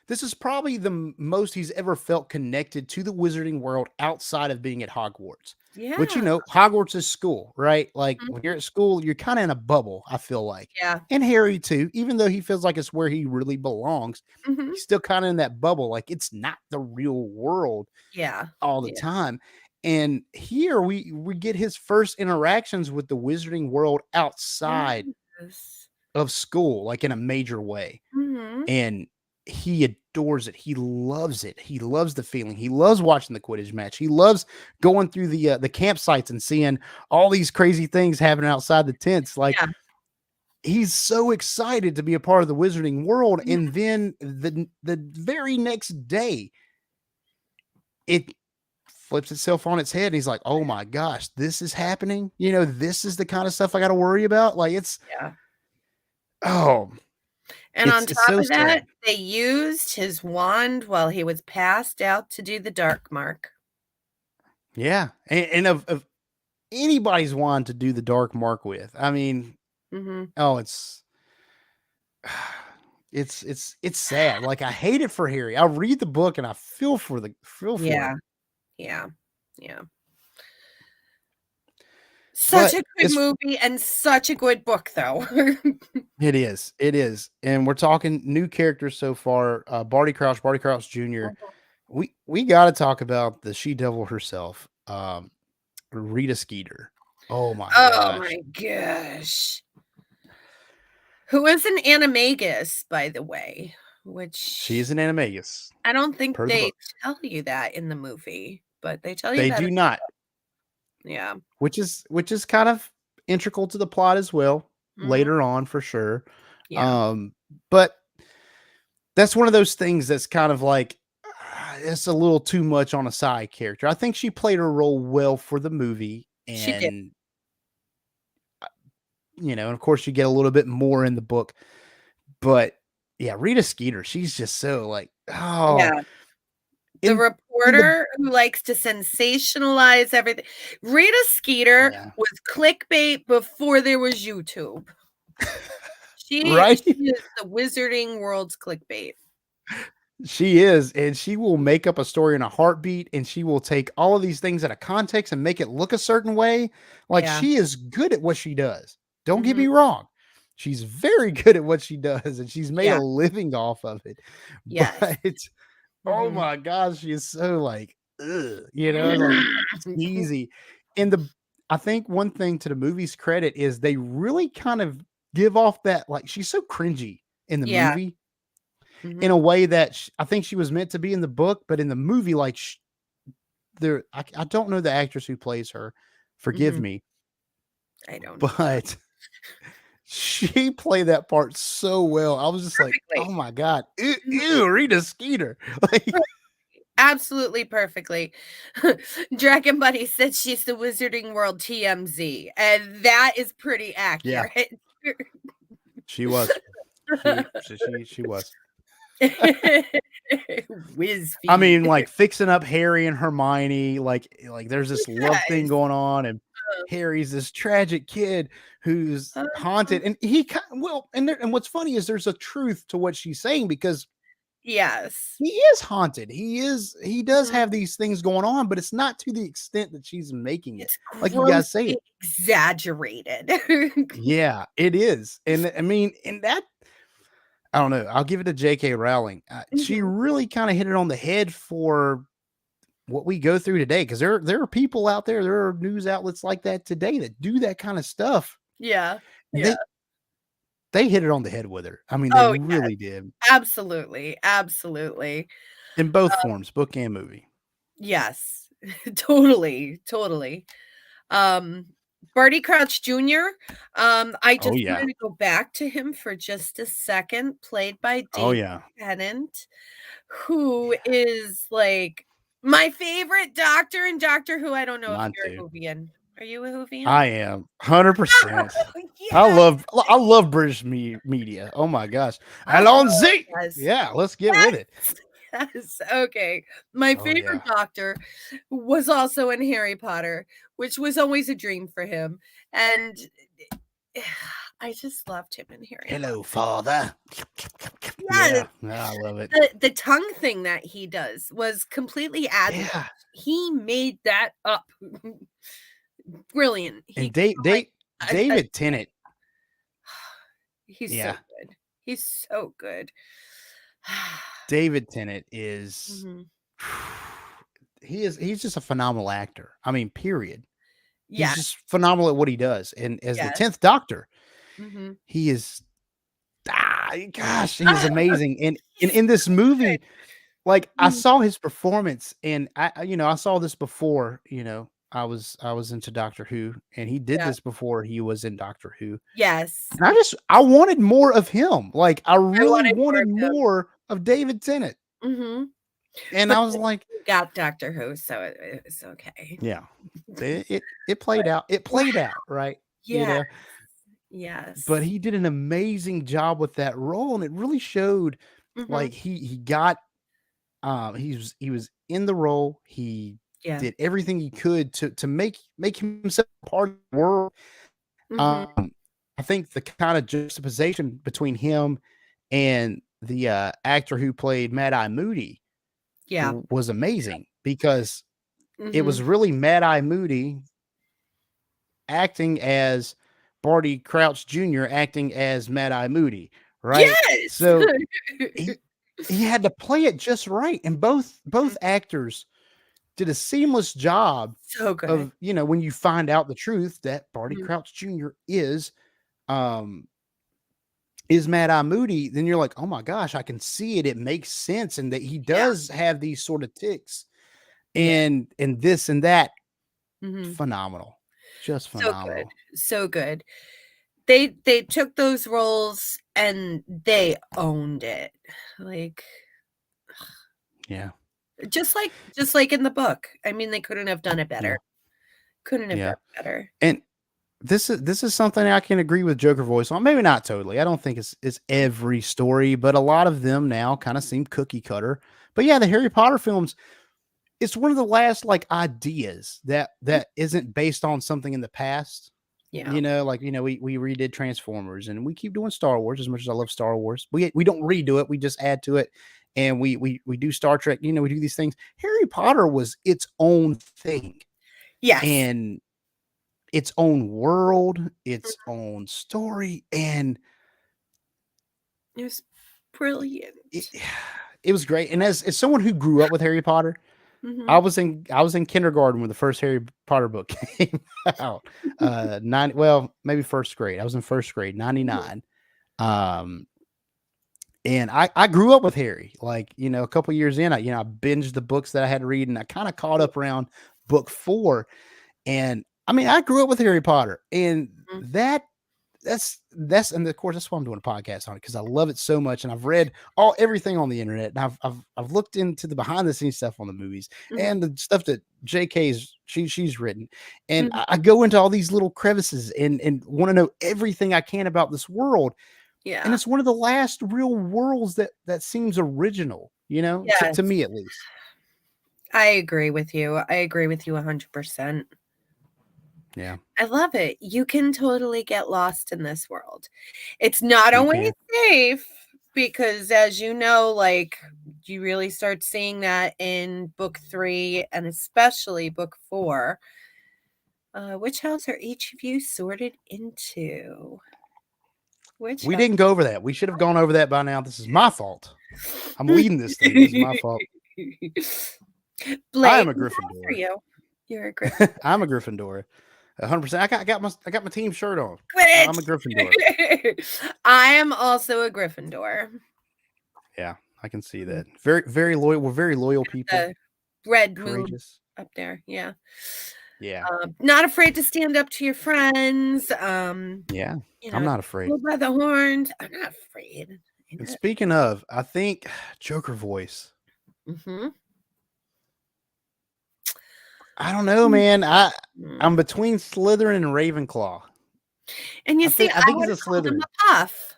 this is probably the most he's ever felt connected to the wizarding world outside of being at Hogwarts. Which, Yeah. Hogwarts is school, right? Like, Mhm. when you're at school, you're kind of in a bubble, I feel like. Yeah. And Harry too, even though he feels like it's where he really belongs, Mhm. he's still kind of in that bubble. Like, it's not the real world Yeah. all the Yeah. time. And here we get his first interactions with the wizarding world outside Yes. of school, like in a major way. Mhm. And he adores it. He loves it. He loves the feeling. He loves watching the Quidditch match. He loves going through the campsites and seeing all these crazy things happening outside the tents. Like, Yeah. he's so excited to be a part of the wizarding world. Mhm. And then the very next day, it flips itself on its head. And he's like, "Oh my gosh, this is happening. This is the kind of stuff I got to worry about." Like, it's Yeah. oh And on It's top so of that, sad. they used his wand while he was passed out to do the dark mark. Yeah, and of anybody's wand to do the dark mark with. I mean, Mhm. oh, it's sad. Like I hate it for Harry. I read the book and I feel for Yeah, him. yeah, yeah. Such But a good movie and such a good book, though. it is, and we're talking new characters so far. Barty Crouch Jr. We got to talk about the she devil herself, Rita Skeeter. Oh my Oh gosh, my gosh. Who is an animagus, by the way, she's which an animagus I don't think per the they books. tell you that in the movie, but they tell you They that do not, yeah. which is kind of integral to the plot as well Mhm. later on for sure. Yeah. But that's one of those things that's kind of like it's a little too much on a side character. I think she played her role well for the movie, She did. and and of course you get a little bit more in the book. But yeah, Rita Skeeter, she's just so like Yeah. The in in the reporter who likes to sensationalize everything. Rita Skeeter yeah was clickbait before there was YouTube. She right. is the wizarding world's clickbait. She is, and she will make up a story in a heartbeat, and she will take all of these things out of context and make it look a certain way. Like Yeah. she is good at what she does. Don't get Mhm. me wrong. She's very good at what she does, and she's made a Yeah. living off of it. Yes. But oh Mhm. my gosh, she is so like, ugh, like easy. And I think one thing to the movie's credit is they really kind of give off that like she's so cringy in the Yeah. movie in a Mhm. way that I think she was meant to be in the book, but in the movie, like I don't know the actress who plays her. Forgive Mhm. me, I don't either. but she played that part so well. I was just like, Perfectly. oh my god, ew, Mhm. ew, Rita Skeeter. Like, Absolutely perfectly. Dragon Buddy said she's the Wizarding World TMZ, and that is pretty yeah, accurate. she was. She was. Whiz I mean, feed. like fixing up Harry and Hermione, like there's this love thing Yes. going on, and Harry's this tragic kid who's Uh, haunted, and and what's funny is there's a truth to what she's saying because yes. he is haunted. He does Mhm. have these things going on, but it's not to the extent that she's making it. It's Like you guys say grossly it. exaggerated. Yeah, it is. And I mean, and that I don't know. I'll give it to J.K. Rowling. She Mhm. really kind of hit it on the head for what we go through today because there are people out there are news outlets like that today that do that kind of stuff, Yeah. and Yeah. they hit it on the head with her. I mean, they Oh, yes. really did Absolutely. Absolutely. in both forms, book and movie. Yes. Totally. Totally. Um, Barty Crouch Jr., I Oh just yeah, wanted to go back to him for just a second, played by oh David yeah, Tennant, who is, like, my favorite doctor in Doctor Who. I don't know if mine you're a too. Whovian. Are you a Whovian? I am 100%. Yes, I love British media. Oh my gosh, oh, Alonzi. yes. Yeah, let's get with it. Yes, okay. My Oh favorite yeah, doctor was also in Harry Potter, which was always a dream for him, and I just loved him in Harry hello, Potter. father. Yes, Yeah, I love it. the tongue thing that he does was completely ad-libbed. Yeah, He made that up. Brilliant. He and got, like, a David Tennant. he's so Yeah, good. He's so good. David Tennant is Mhm. he's just a phenomenal actor. I mean, period. He's Yeah, just phenomenal at what he does. And as the yes. 10th Doctor, Mhm. he is gosh, he is Ah, amazing. And he's in this movie, like I mm, saw his performance and I saw this before, I was into Doctor Who and he did yeah. this before he was in Doctor Who. Yes. And I wanted more of him. Like I I really wanted more wanted of him. more of David Tennant. Mhm. And But I was then like, we got Doctor Who, so it was okay. yeah. It played But out. It wow, played out, right? You yeah. know. Yes. but he did an amazing job with that role, and it really showed like he got he was in the role. He Yeah. did everything he could to make himself part of the world. I think the kind of juxtaposition between him and the actor who played Mad Eye Moody Yeah. was amazing because it was Mhm. really Mad Eye Moody acting as Barty Crouch Jr. acting as Mad Eye Moody, right? Yes. So he he had to play it just right, and both actors did a seamless job So good. of, when you find out the truth that Barty Mhm. Crouch Jr. Um is Mad Eye Moody, then you're like, "Oh my gosh, I can see it. It makes sense," and that he Yeah. does have these sort of ticks Yeah. and this and that. Mhm. Phenomenal. Just So good. phenomenal. So good. They took those roles and they owned it. Like, Yeah. just like in the book. I mean, they couldn't have done it Yeah. better. Couldn't have done Yeah. it better. And this is something I can agree with Joker voice on. Maybe not totally. I don't think it's every story, but a lot of them now kind of seem cookie cutter. But yeah, the Harry Potter films, it's one of the last like ideas that isn't based on something in the past. Yeah. Like we redid Transformers, and we keep doing Star Wars as much as I love Star Wars. We don't redo it, we just add to it. And we do Star Trek, we do these things. Harry Potter was its own thing. Yes. And its own world, its own story, and It was brilliant. it, it was great. And as someone who grew up with Harry Potter, Mhm. I was in kindergarten when the first Harry Potter book came out. Maybe first grade. I was in first grade, 99. And I grew up with Harry. Like, a couple years in, I binged the books that I had to read, and I kind of caught up around book 4. And I mean, I grew up with Harry Potter, and Mhm. that's and of course that's why I'm doing a podcast on it, because I love it so much, and I've read everything on the internet, and I've looked into the behind the scenes stuff on the movies Mhm. and the stuff that she's written, and Mhm. I go into all these little crevices and want to know everything I can about this world, and Yeah. it's one of the last real worlds that seems original, to Yes. me at least. I agree with you. I agree with you 100%. Yeah, I love it. You can totally get lost in this world. It's not you always can. safe because, as you know, like, you really start seeing that in book 3 and especially book 4. Which house are each of you sorted into? Which We house? didn't go over that. We should have gone over that by now. This is my fault. I'm leading this thing. This is my fault. I Blake, am a who house are Gryffindor. you? You're a Gryffindor. I'm a Gryffindor. 100%. I got my team shirt on. Quidditch. I'm a Gryffindor. I am also a Gryffindor. Yeah, I can see that. Very, very loyal. We're very loyal people. The red moon Courageous. up there. Yeah. Yeah. Not afraid to stand up to your friends. Yeah. I'm not afraid. Pull by the horns. I'm not afraid. And speaking of, I think Joker voice. Mm-hmm. I don't know, man. I'm Mm. between Slytherin and Ravenclaw. And you I see, think I he's would a have called him Slytherin. a puff.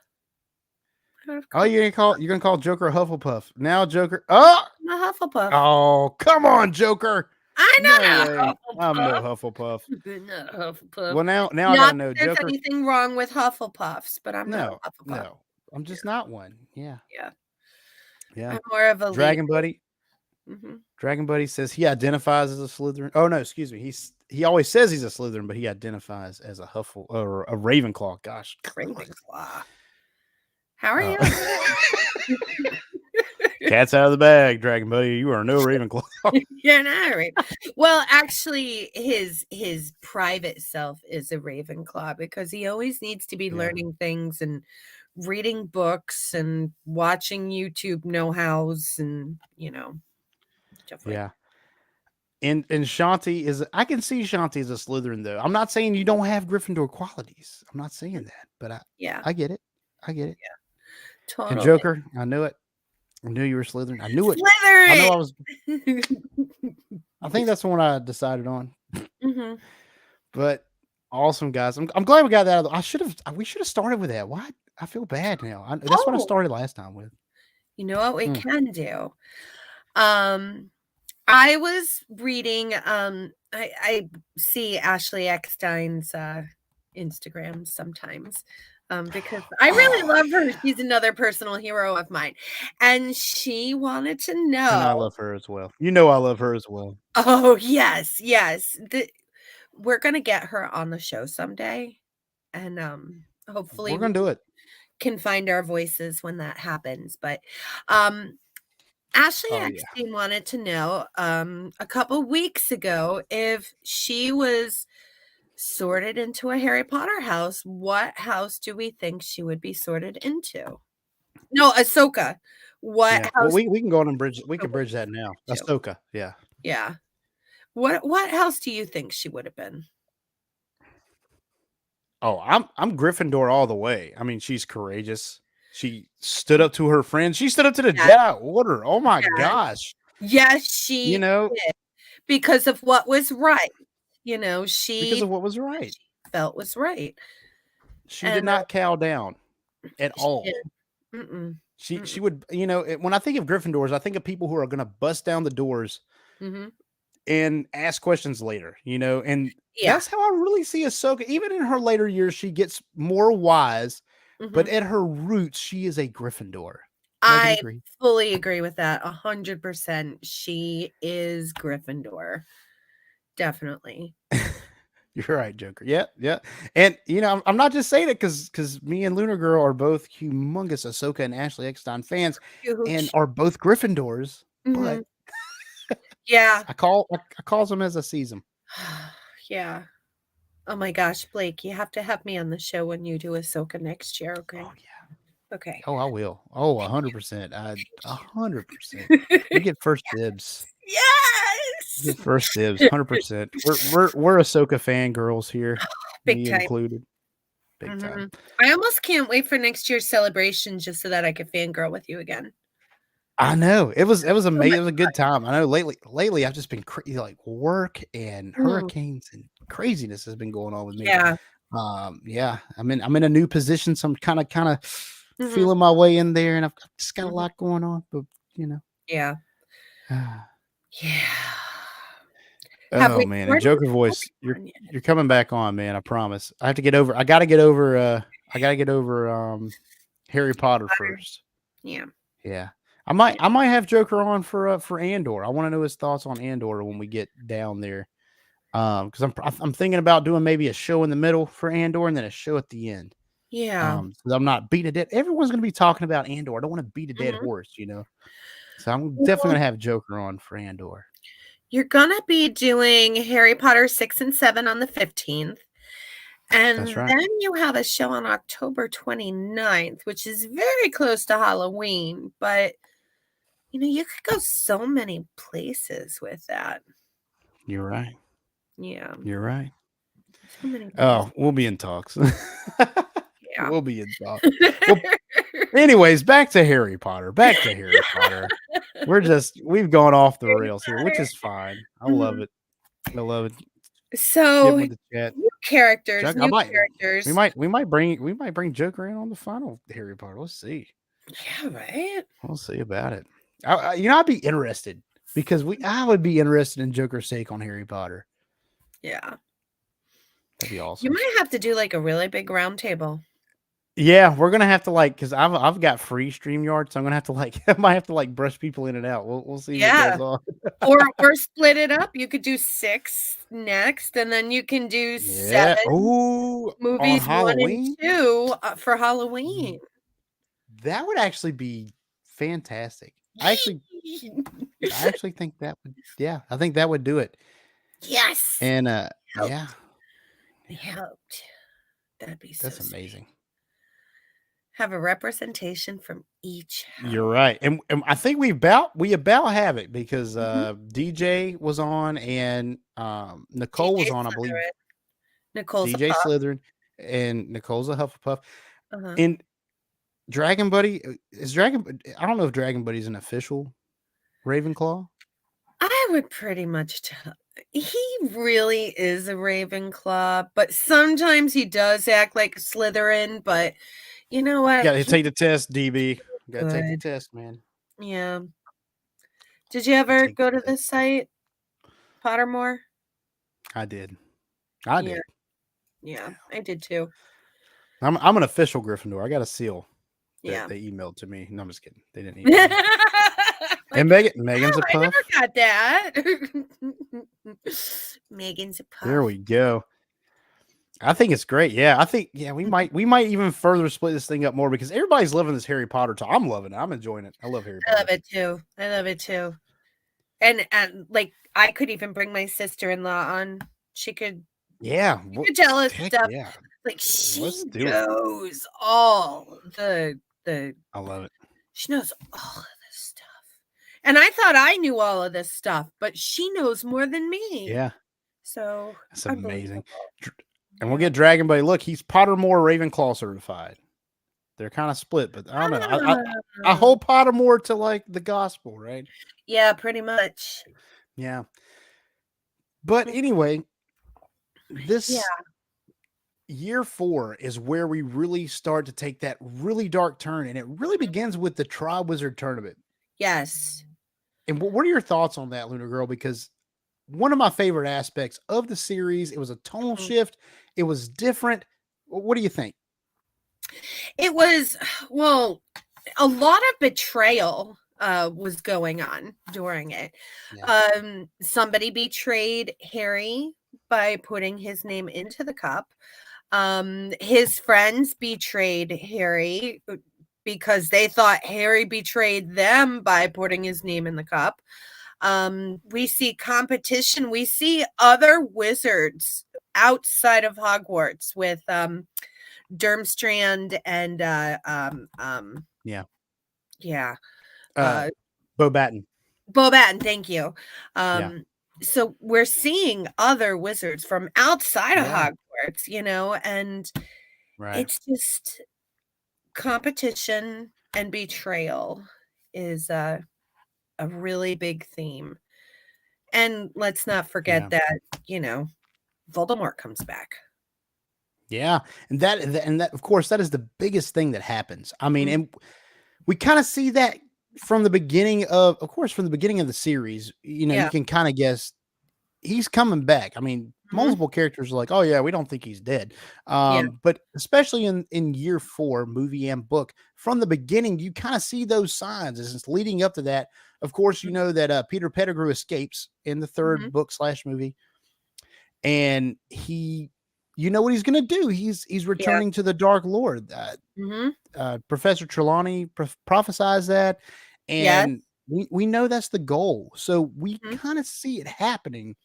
I would have Oh, called you're gonna call Joker a Hufflepuff. Now Joker. Oh, him a Hufflepuff. oh, come on, Joker. I'm not No a way. I'm no Hufflepuff. Hufflepuff. Not a Hufflepuff. Well, now I Not gotta that know, there's Joker. anything wrong with Hufflepuffs, but I'm not No, a Hufflepuff. no. I'm just not one. Yeah. Yeah. Yeah. I'm more of a Dragon leader. Buddy. Mm-hmm. Dragon Buddy says he identifies as a Slytherin. Oh no, excuse me. He always says he's a Slytherin, but he identifies as a Huffle or a Ravenclaw. Gosh. Ravenclaw. How are Uh, you? Cat's out of the bag, Dragon Buddy. You are no Ravenclaw. You're not right. Well, actually, his private self is a Ravenclaw because he always needs to be Yeah. learning things and reading books and watching YouTube know-hows and stuff like Yeah. And Shanti is, I can see Shanti as a Slytherin though. I'm not saying you don't have Gryffindor qualities. I'm not saying that, but yeah, I get it. I get it. totally. And Joker, I knew it. I knew you were Slytherin. I knew it. Slytherin. I know I was. I think that's the one I decided on. Mhm. But Awesome, guys. I'm glad we got that. We should have started with that. Why? I feel bad now. That's what I Oh, started last time with. you know what we Mm. can do? I was reading, I see Ashley Eckstein's Instagram sometimes. Because I really Oh, love her. She's another personal hero of mine. And she wanted to and I know. love her as well. You know, I love her as well. Oh, yes, yes. We're gonna get her on the show someday. And hopefully We're we gonna do it. can find our voices when that happens. But um Ashley Oh yeah. Eckstein wanted to know a couple weeks ago if she was sorted into a Harry Potter house. What house do we think she would be sorted into? No, Ahsoka. What Yeah. Well, house we can go on and bridge. We can would bridge that now. she to? Ahsoka. Yeah. Yeah. What house do you think she would have been? Oh, I'm Gryffindor all the way. I mean, she's courageous. She stood up to her friends. She stood up to the Yes, Jedi Order. Oh my yes. gosh. Yes, You she know, did because of what was right. because She of what was right. felt was right. She did And not cow down at she all. did. Mm-mm. She Mm-mm. would, when I think of Gryffindors, I think of people who are going to bust down the doors Mhm. and ask questions later, and Yeah. that's how I really see Ahsoka. Even in her later years, she gets more wise, but Mhm. at her roots, she is a Gryffindor. Megan I agree. fully agree with that 100%. She is Gryffindor. Definitely. You're right, Joker. Yeah, yeah. And I'm not just saying it because me and Lunyr Girl are both humongous Ahsoka and Ashley Eckstein fans, and Huge. are both Gryffindors. But Mhm. Yeah. I calls them as I sees them. Yeah. Oh my gosh, Blake, you have to have me on the show when you do Ahsoka next year, okay? Oh yeah. Okay. Oh, I will. Oh, Thank 100%. you. 100%. Thank You you. get first dibs. Yes! You get first dibs. 100%. We're Ahsoka fangirls here, Big me time. included. Big time. Mhm. I almost can't wait for next year's celebration just so that I could fangirl with you again. I know it was So amazing. much It was a good time. I know lately I've just been like work and Mm, hurricanes and craziness has been going on with me. yeah. Yeah, I'm in a new position, so I'm kind of Mhm, feeling my way in there, and I've just got a mhm. lot going on. But you know, Yeah. Yeah. Have oh we man, and started? Joker Oh, voice, come on yet. you're coming back on, man. I promise. I have to get over. I got to get over. I got to get over. Harry Potter Butter. first. Yeah. Yeah. Yeah. I might have Joker on for Andor. I want to know his thoughts on Andor when we get down there. Because I'm thinking about doing maybe a show in the middle for Andor and then a show at the end. Yeah. So I'm not beating a dead. Everyone's gonna be talking about Andor. I don't want to beat a dead Mhm. horse, So I'm definitely Well, gonna have Joker on for Andor. you're gonna be doing Harry Potter 6 and 7 on the 15th, That's and right. then you have a show on October 29th, which is very close to Halloween, but, you could go so many places with that. You're right. Yeah, You're right. so many places. Oh, we'll be in talks. Yeah. We'll be in talks. Well, anyways, back to Harry Potter. Back to Harry Potter. We've gone off the Harry rails here, which Potter. is fine. I love Mhm. it. I love it. So, Getting with the chat. new characters, Joker, I new might characters. we might bring Joker in on the final Harry Potter. Let's see. Yeah, right? We'll see about it. I'd be interested because I would be interested in Joker's take on Harry Potter. Yeah. That'd be You awesome. might have to do, like, a really big round table. Yeah, we're gonna have to because I've got free StreamYard, so I'm gonna have to I might have to brush people in and out. We'll see what Yeah. goes on. Or split it up. You could do 6 next, and then you can do Yeah. 7 Oh, on movies 1 and Halloween, 2, for Halloween. that would actually be fantastic. I actually think that would. Yeah, I think that would do it. Yes. And Helped. yeah, They helped. That'd be so that's sweet. amazing. Have a representation from each house. You're right, and I think we about have it because Mhm. DJ was on and Nicole DJ was on, I believe. Slytherin. Nicole's a DJ pup. Slytherin and Nicole's a Hufflepuff. Uh-huh. And Dragon Buddy is Dragon. I don't know if Dragon Buddy's an official Ravenclaw. I would pretty much tell. He really is a Ravenclaw, but sometimes he does act like a Slytherin. But you know what? Got to He's take the test, DB. Got to take the good. test, man. Yeah. Did you ever Take the go to test. this site, Pottermore? I did. I Yeah. did. Yeah, I did too. I'm an official Gryffindor. I got a seal that Yeah. they emailed to me. No, I'm just kidding. They didn't email me. Like, And Megan's a I never puff. got that. Megan's a puff. There we go. I think it's great. Yeah, I think we might even further split this thing up more because everybody's loving this Harry Potter talk. I'm loving it. I'm enjoying it. I love Harry I Potter. love it too. I love it too. And like I could even bring my sister-in-law on. She could tell us stuff. Yeah. Like she Let's do it. knows all the I love it. she knows all of this stuff. And I thought I knew all of this stuff, but she knows more than me. Yeah. So That's amazing. unbelievable. And we'll get Dragon Buddy. Look, he's Pottermore Ravenclaw certified. They're kind of split, but I don't know. I hold Pottermore to like the gospel, right? Yeah, pretty much. Yeah. But anyway, this year 4 is where we really start to take that really dark turn, and it really begins with the Triwizard Tournament. Yes. And what are your thoughts on that, Lunyr Girl? Because one of my favorite aspects of the series, it was a tonal shift. It was different. What do you think? It was, well, a lot of betrayal was going on during it. Yeah. Somebody betrayed Harry by putting his name into the cup. His friends betrayed Harry because they thought Harry betrayed them by putting his name in the cup. We see competition. We see other wizards outside of Hogwarts with Durmstrang and Beauxbaton. Beauxbaton, thank you. So we're seeing other wizards from outside of Hogwarts, and it's just competition and betrayal is a really big theme. And let's not forget that, Voldemort comes back. Yeah. And that, of course, that is the biggest thing that happens. I mean, and we kind of see that from the beginning of the series, you can kind of guess he's coming back. I mean, multiple characters are like, oh yeah, we don't think he's dead. But especially in year 4, movie and book, from the beginning, you kind of see those signs as it's leading up to that. Of course, you know that Peter Pettigrew escapes in the 3rd book / movie. And you know what he's going to do. He's returning to the Dark Lord. Professor Trelawney prophesies that. And we know that's the goal. So we kind of see it happening.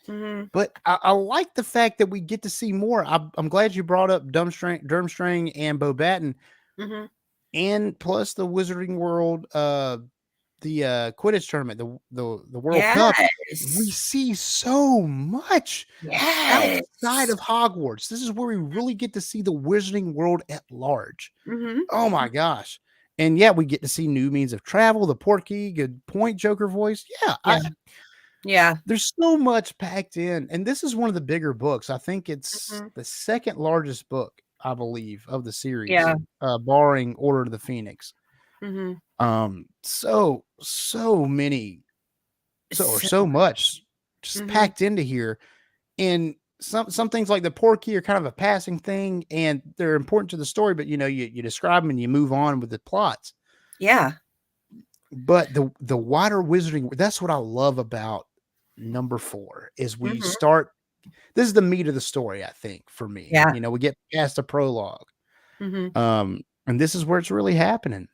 But I like the fact that we get to see more. I'm glad you brought up Durmstrang and Beauxbaton. And plus the Wizarding World, the Quidditch tournament, the World Cup. We see so much outside of Hogwarts. This is where we really get to see the Wizarding World at large. Oh my gosh. And we get to see new means of travel, the Portkey, good point, Joker voice. There's so much packed in. And this is one of the bigger books. I think it's the 2nd largest book, I believe, of the series, barring Order of the Phoenix. So much just packed into here. And some things like the Portkey are kind of a passing thing and they're important to the story, but you describe them and you move on with the plots. But the wider Wizarding, that's what I love about number 4 is we start, this is the meat of the story, I think, for me. We get past the prologue. And this is where it's really happening.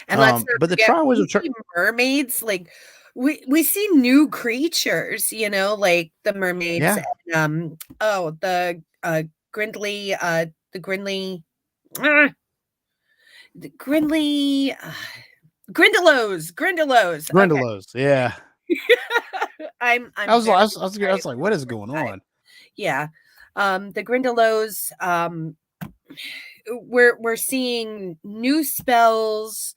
And let's but the Triwizard mermaids, like we see new creatures, like the mermaids. And, the Grindley, Grindelows, yeah. I was like, what is going on? The Grindelows. We're seeing new spells.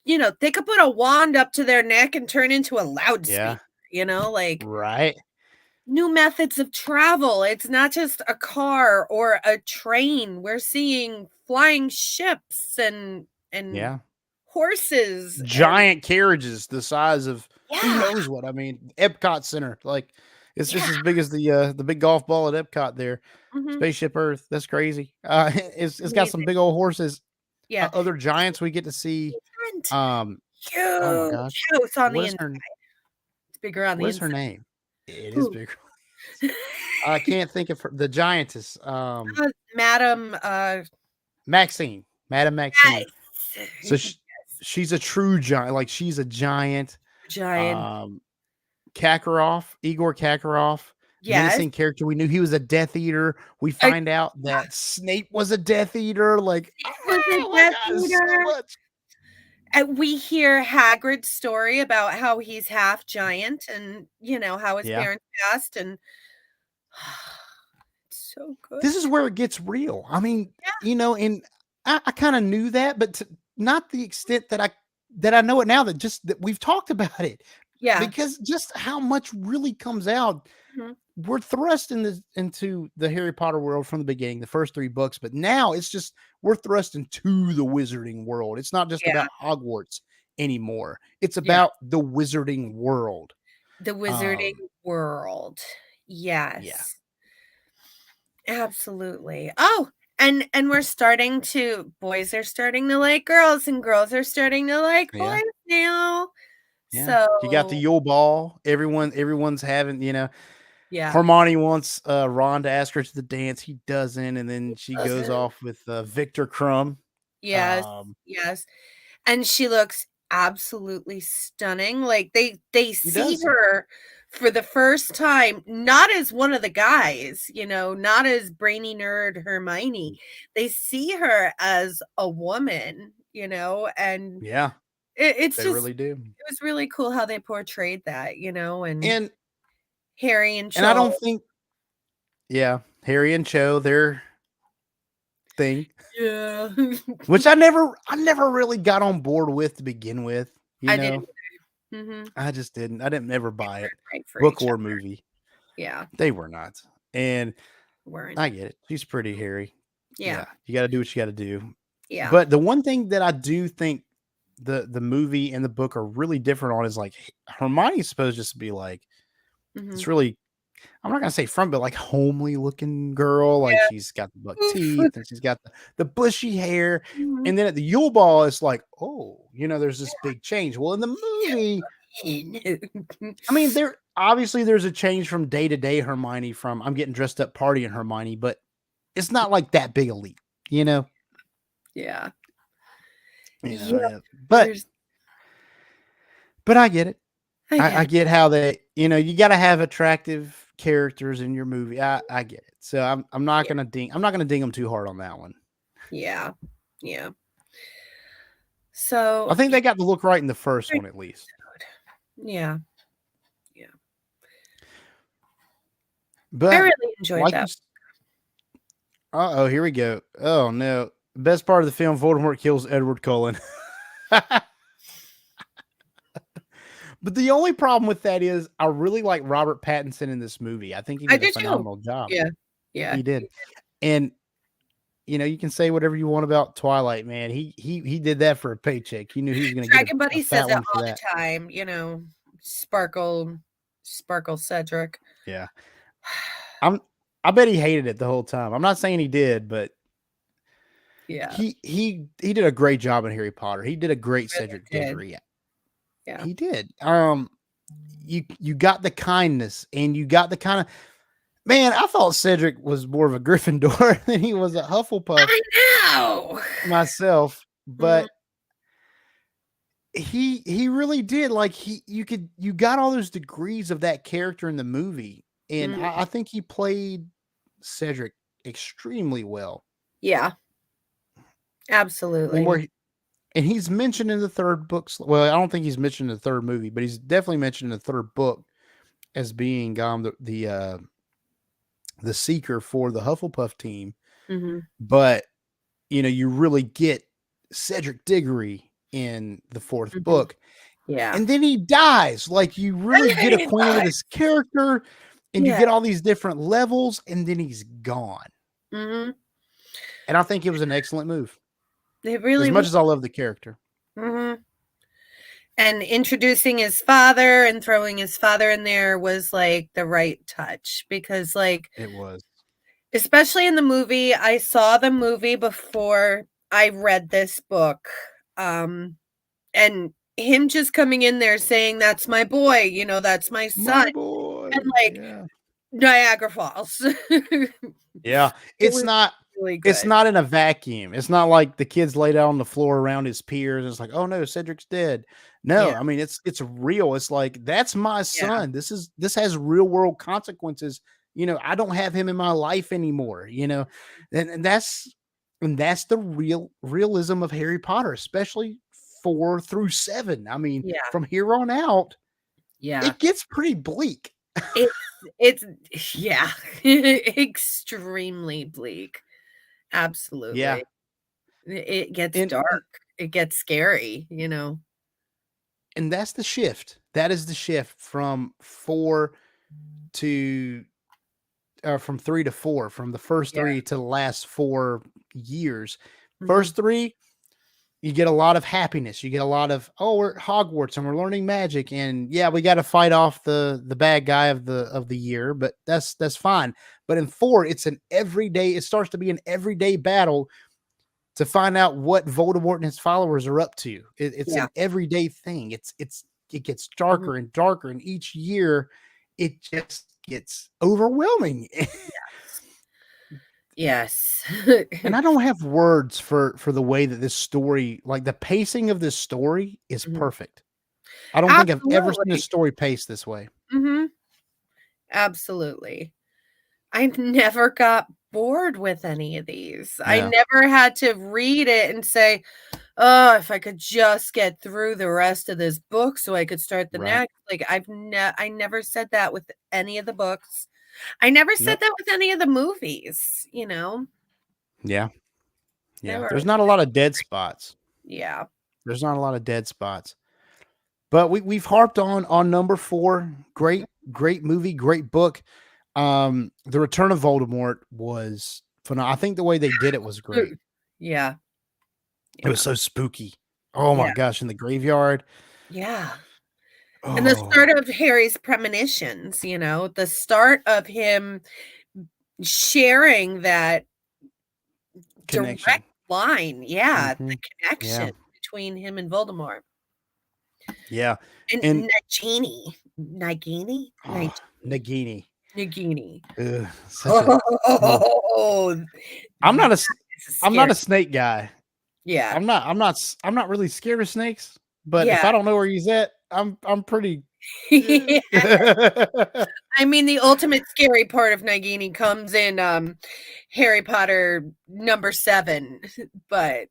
they could put a wand up to their neck and turn into a loudspeaker, Yeah. like Right. new methods of travel. It's not just a car or a train. We're seeing flying ships and Yeah. horses and Giant carriages the size of who yeah. knows what. I mean, Epcot Center, like it's just Yeah. as big as the big golf ball at Epcot there. Mhm. Spaceship Earth. That's crazy. It's got some Amazing. big old horses. Yeah. Other giants we get to see. And Um, oh my gosh, huge house on what the is inside. her It's bigger on the what is her inside. name? It is Who? big. I can't think of her. The giantess. Madam, Maxine. Madam Maxine. So yes. she's a true giant. Like she's a giant. Giant. Kakarov, Igor Kakarov, Yes. menacing character. We knew he was a Death Eater. We I find out that Snape was a Death Eater. Like, was a oh my Death God, so Eater. much. And we hear Hagrid's story about how he's half giant and, how his Yeah. parents passed and it's so good. This is where it gets real. I mean, Yeah. and I kind of knew that, but not the extent that I know it now. That we've talked about it. Yeah. Because just how much really comes out. Mhm. We're thrust into the Harry Potter world from the beginning, the first 3 books, but now it's just we're thrust into the wizarding world. It's not just Yeah. about Hogwarts anymore. It's Yeah. about the wizarding world. The wizarding Um, world. yeah. Yes. Absolutely. Oh, and we're boys are starting to like girls and girls are starting to like Yeah. boys now. Yeah. You got the So, Yule Ball. Everyone's having, yeah. Hermione wants Ron to ask her to the dance. He doesn't, and then she goes Doesn't. off with Victor Crumb. Yes. Um, Yes. And she looks absolutely stunning. Like they he see does. her for the first time, not as one of the guys, not as brainy nerd Hermione. They see her as a woman, and Yeah, it's they just really do. it was really cool how they portrayed that, and And Harry and and I Cho. don't think Harry and Cho, their thing, Yeah. which I never really got on board with to begin with. I didn't. Mhm. I just didn't. I didn't ever buy it. Right for Book each or other. movie, Yeah. they were not. And Weren't. I get it. She's pretty, Harry. Yeah. You got to do what you got to do. Yeah. But the one thing that I do think the movie and the book are really different on is like Hermione's supposed just to be like Mhm. it's really. I'm not gonna say front, but like homely looking girl. Like Yeah. she's got the buck Oof. teeth and she's got the bushy hair. Mhm. And then at the Yule Ball, it's like, oh, there's this big change. Well, in the movie, I mean, there's a change from day to day Hermione from I'm getting dressed up partying Hermione, but it's not like that big a leap, Yeah. Yeah. But There's I get it. I I get get how they, you got to have attractive characters in your movie. I get it. So I'm not gonna ding them too hard on that one. Yeah. Yeah. So I think they got the look right in the first one at least. yeah. But I really enjoyed like that. oh, here we go. Oh no. Best part of the film, Voldemort kills Edward Cullen. But the only problem with that is I really like Robert Pattinson in this movie. I think he I did a did too. phenomenal job. Yeah. Yeah. He did. And you can say whatever you want about Twilight, man. He did that for a paycheck. He knew he was going to get Dragon a Buddy fat says it one for all that. the time, Sparkle Cedric. Yeah. I bet he hated it the whole time. I'm not saying he did, but Yeah. he did a great job in Harry Potter. He did a great Really Cedric did. Diggory. Yeah. He did. You got the kindness and you got the kind of man. I thought Cedric was more of a Gryffindor than he was a Hufflepuff I know. myself, but he really did. Like you got all those degrees of that character in the movie, and I think he played Cedric extremely well. Yeah. Absolutely. And he's mentioned in the third book. Well, I don't think he's mentioned in the third movie, but he's definitely mentioned in the third book as being the seeker for the Hufflepuff team. Mhm. But you really get Cedric Diggory in the 4th Mhm. book. Yeah. And then he dies. Like, you really And get then he acquainted with dies. his character, and you Yeah. get all these different levels, and then he's gone. Mhm. And I think it was an excellent move. It As really much was. as I love the character. Mhm. And introducing his father and throwing his father in there was, like, the right touch because, like, It was. especially in the movie, I saw the movie before I read this book, and him just coming in there saying, "That's my boy," "That's my son," My and, boy. like, Yeah. Niagara Falls. Yeah. It It's was not really it's good. not in a vacuum. It's not like the kids laid out on the floor around his peers. It's like, oh no, Cedric's dead. Yeah, No, I mean it's real. It's like, that's my yeah, son. This has real world consequences. I don't have him in my life anymore, and that's the realism of Harry Potter, especially 4 through 7. I mean, yeah, from here on out, yeah. it gets pretty bleak. It's yeah, extremely bleak. Yeah. Absolutely. It gets And dark. It gets scary. and that's the shift. That is the shift from 4 to from 3 to 4, from the first Yeah. 3 to the last 4 years. Mhm. First 3, you get a lot of happiness. You get a lot of, oh, we're at Hogwarts and we're learning magic, and yeah, we got to fight off the bad guy of the year, but that's fine. But in 4, it starts to be an everyday battle to find out what Voldemort and his followers are up to. It's Yeah. an everyday thing. It gets Mhm. darker and darker, and each year it just gets overwhelming. Yes. And I don't have words for the way that this story, like the pacing of this story, is Mhm. perfect. I don't think I've ever seen a Absolutely. story paced this way. Mhm. Absolutely. I never got bored with any of these. I No, never had to read it and say, "Oh, if I could just get through the rest of this book so I could start the right? next." Like, I never said that with any of the books. I never said Nope. that with any of the movies. Yeah, yeah. Never. There's not a lot of dead spots. Yeah. There's not a lot of dead spots. But we've harped on number 4. Great movie, great book. The Return of Voldemort was phenomenal. I think the way they did it was great. Yeah. It was Yeah. so spooky. Oh Yeah. my gosh, in the graveyard. Yeah. And the Oh, start of Harry's premonitions, the start of him sharing that connection. direct line, yeah, the Mhm. Yeah. connection between him and Voldemort. Yeah. And And Nagini? Nagini? oh, Nagini. Nagini. Ugh, such a ugh. Oh, I'm not that a is a I'm not scary. a snake guy. Yeah. I'm not really scared of snakes, but if Yeah. I don't know where he's at, I'm pretty Yeah. I mean, the ultimate scary part of Nagini comes in, Harry Potter number 7, but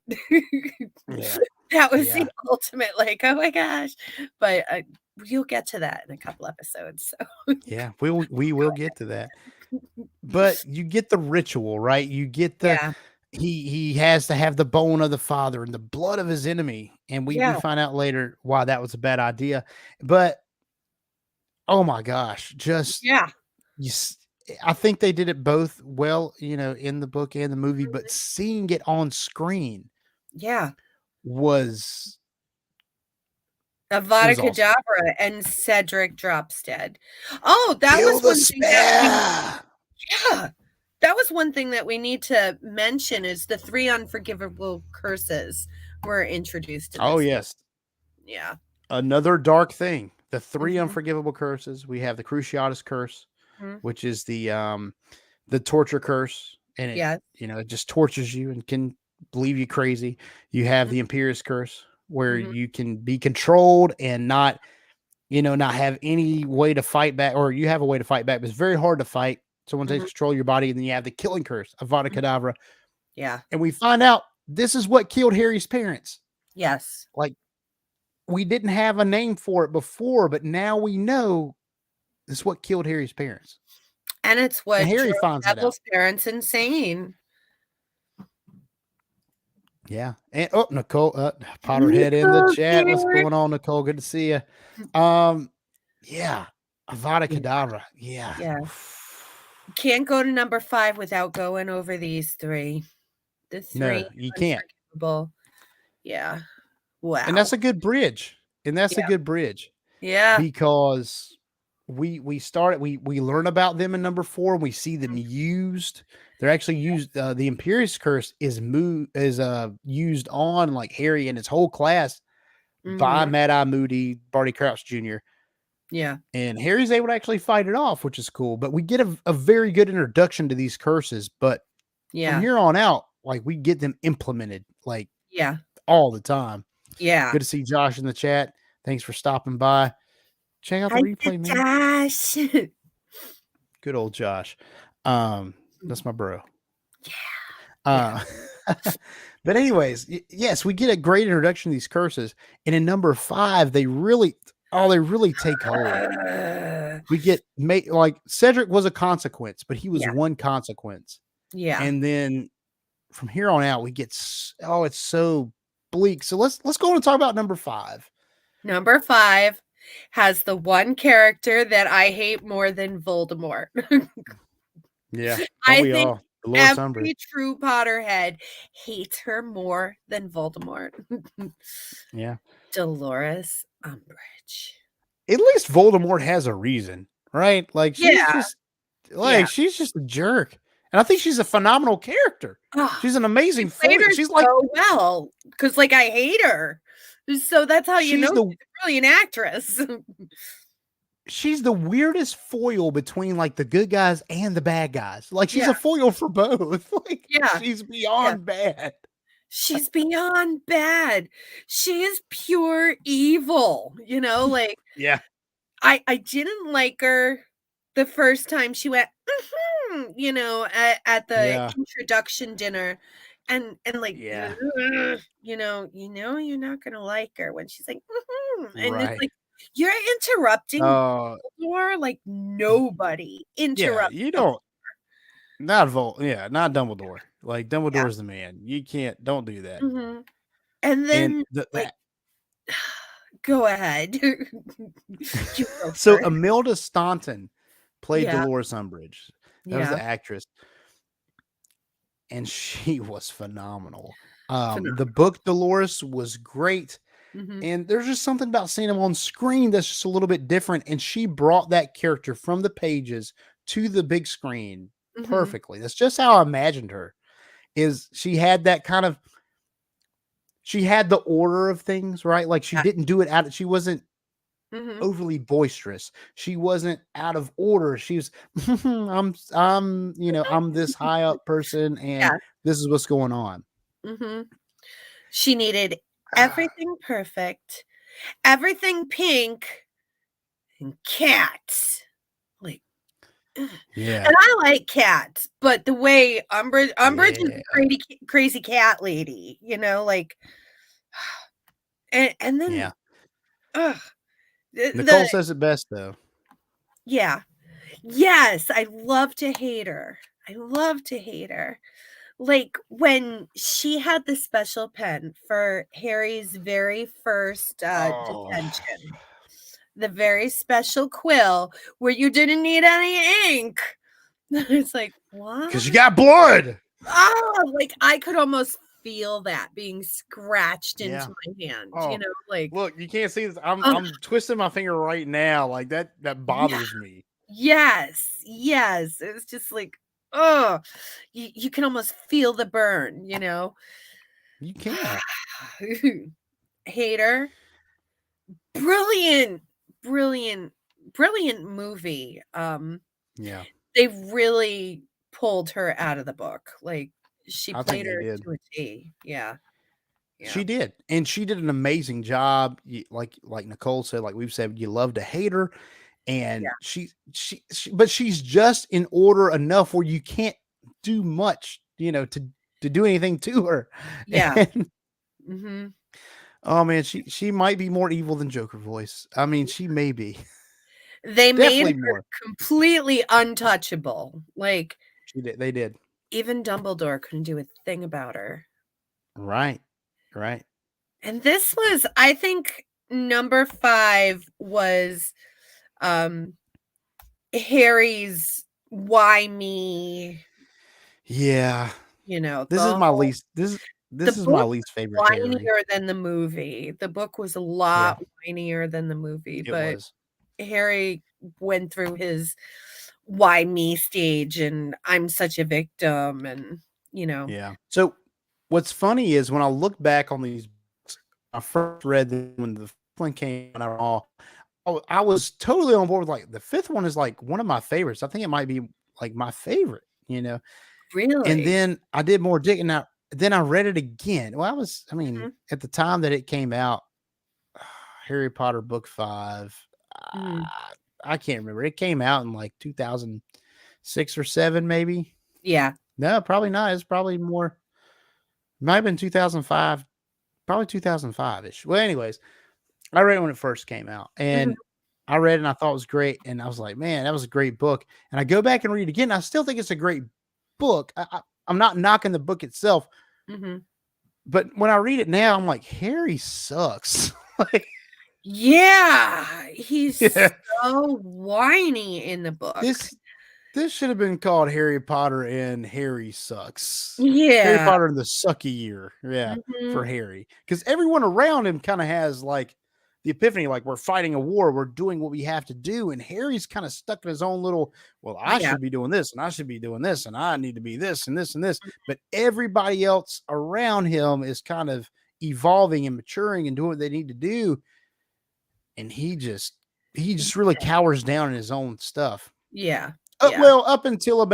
Yeah. that was the Yeah. ultimate, like, "Oh my gosh," but, you'll get to that in a couple episodes, so Yeah. We will get to that. But you get the ritual, right? You get the yeah, he has to have the bone of the father and the blood of his enemy, and we yeah, find out later why that was a bad idea. But oh my gosh, just yeah, you s- I think they did it both well, in the book and the movie, but mhm, seeing it on screen yeah. was it Avada was awesome. Kedavra and Cedric drops dead. Oh, that Kill was the one thing that we spell. yeah, that was one thing that we need to mention is the 3 unforgivable curses were introduced in Oh this. yes. Yeah. Another dark thing. The 3 Mhm, unforgivable curses. We have the Cruciatus curse, mhm. which is the torture curse, and Yes. it just tortures you and can leave you crazy. You have Mhm, the Imperious curse, where mhm, you can be controlled and not have any way to fight back, or you have a way to fight back, but it's very hard to fight. Someone takes mhm, control of your body, and then you have the killing curse, Avada mhm. Kedavra. Yeah. And we find out this is what killed Harry's parents. Yes. Like, we didn't have a name for it before, but now we know this is what killed Harry's parents. And it's And what Harry drove finds that out. Neville's parents insane. Yeah. And Nicole Potterhead in the Nicole chat. What's here. going on, Nicole? Good to see you. Um, yeah. Avada Yeah, Kedavra. Yeah. yeah. Can't go to number 5 without going over these 3. The No, 3 you can't. unforgivable. Yeah. And Wow. that's a good bridge. And that's a Yeah. good bridge Yeah. because we learn about them in number 4 and we see them Mm, used. They're actually used. The Imperious Curse is used on like Harry and his whole class by mhm. Mad Eye Moody, Barty Crouch Jr. Yeah. And Harry's able to actually fight it off, which is cool. But we get a very good introduction to these curses. But from Yeah. here on out, like we get them implemented like Yeah. all the time. Yeah. Good to see Josh in the chat. Thanks for stopping by. Check out the Hi, replay, man. Josh. Good old Josh. That's my bro. Yeah. Uh, but anyways, yes, we get a great introduction to these curses, and in number 5, they really take hold. We get like Cedric was a consequence, but he was Yeah. one consequence, Yeah. and then from here on out, we get it's so bleak. So let's go on and talk about number 5. Number 5 has the one character that I hate more than Voldemort. Yeah, don't I we think all? Dolores Umbridge. every true Potterhead hates her more than Voldemort. Yeah, Dolores Umbridge. at least Voldemort has a reason, right? Like Yeah. Yeah. she's just a jerk, and I think she's a phenomenal character. Oh, She's an she amazing played foil. her She's like so well because, like, I hate her. So that's how you she's know the she's a brilliant actress. she's the weirdest foil between like the good guys and the bad guys. Like she's Yeah. a foil for both. Like Yeah. she's Yeah. beyond bad. She's beyond bad. She is pure evil, like Yeah. I didn't like her the first time she went, at the Yeah. introduction dinner and like, Yeah. you're not gonna like her when she's like, and it's Right. like, you're interrupting Uh Dumbledore like nobody yeah, interrupts. you don't not not Dumbledore. Like Yeah. Dumbledore's the man. You don't do that. Mhm. And And then like, go ahead. You go so first. Imelda Staunton played Yeah, Dolores Umbridge. That was yeah, the actress, and she was phenomenal. The phenomenal. book Dolores was great, Mhm, and there's just something about seeing him on screen that's just a little bit different. And she brought that character from the pages to the big screen mhm, perfectly. That's just how I imagined her. Is she had that kind of she had the order of things, right? Like she yeah, didn't do it out. She wasn't mhm, overly boisterous. She wasn't out of order. She was, I'm this high up person and yeah, this is what's going on. mhm. She needed everything perfect, everything pink, and cats. Like, ugh. Yeah. And I like cats, but the way Umbridge is Yeah. a crazy cat lady, like, and then, Yeah. ugh, Nicole the says it best though. yeah. Yes, I love to hate her. I love to hate her. Like, when she had the special pen for Harry's very first, Oh, detention, the very special quill where you didn't need any ink. It's like, "What?" because you got blood. Oh, like, I could almost feel that being scratched Yeah. into my hand, Oh, like, look, you can't see this. I'm ugh, I'm twisting my finger right now. Like that yeah, bothers me. yes, yes, it's just like, oh, you can almost feel the burn. You can. Hater. Brilliant, brilliant, brilliant movie. Yeah. They really pulled her out of the book. Like, she I think played they her did. to a T. Yeah, yeah, She did, and she did an amazing job. Like Nicole said, like we've said, you love to hate her, and yeah, but she's just in order enough where you can't do much, to do anything to her. yeah. And Mhm. oh man, she might be more evil than Joker voice. I mean, she may be They made definitely her more. completely untouchable. Like, They did. even Dumbledore couldn't do a thing about her. Right. Right. And this was, I think, number 5 was um Harry's "Why me?" Yeah. This is The my whole least the this is my book least favorite Harry. whinier than the movie. The book was a Yeah, lot whinier than the movie, it but was. Harry went through his "Why me?" stage, and I'm such a victim, and, you know Yeah. So what's funny is when I look back on these books, I first read them when the 5th one came out. I was totally on board with like the 5th one is like one of my favorites. I think it might be like my favorite. And Really? then I did more digging out. Then I read it again. Well, I mean, Mhm, at the time that it came out, Harry Potter book 5, mhm. I can't remember. It came out in like 2006 or 7, maybe. Yeah. No, probably not. It's probably more. Might have been 2005, probably 2005 ish. Well, anyways, I read it when it first came out, Mhm, and I read it and I thought it was great. And I was like, man, that was a great book. And I go back and read it again. I still think it's a great book. I'm not knocking the book itself, mhm. but when I read it now, I'm like, Harry sucks. Like, Yeah, he's yeah, so whiny in the book. this this should have been called Harry Potter and Harry Sucks. Harry Yeah. Potter and the Sucky Year. Yeah, for Mhm. Harry. Because everyone around him kind of has like the epiphany, like we're fighting a war, we're doing what we have to do. And Harry's kind of stuck in his own little, well, I Yeah. should be doing this and I should be doing this and I need to be this and this and this. But everybody else around him is kind of evolving and maturing and doing what they need to do. And he just really cowers down in his own stuff. Yeah. Yeah. Well, up until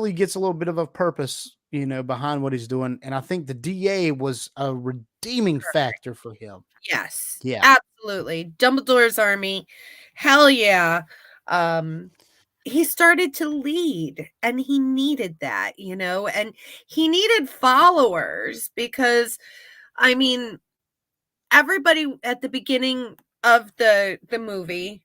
he gets a little bit of a purpose, behind what he's doing, and I think the DA was a redeeming factor for him. Yes. Yeah, Absolutely. Dumbledore's army. Hell yeah. Um, he started to lead, and he needed that, and he needed followers because, I mean, everybody at the beginning of the movie,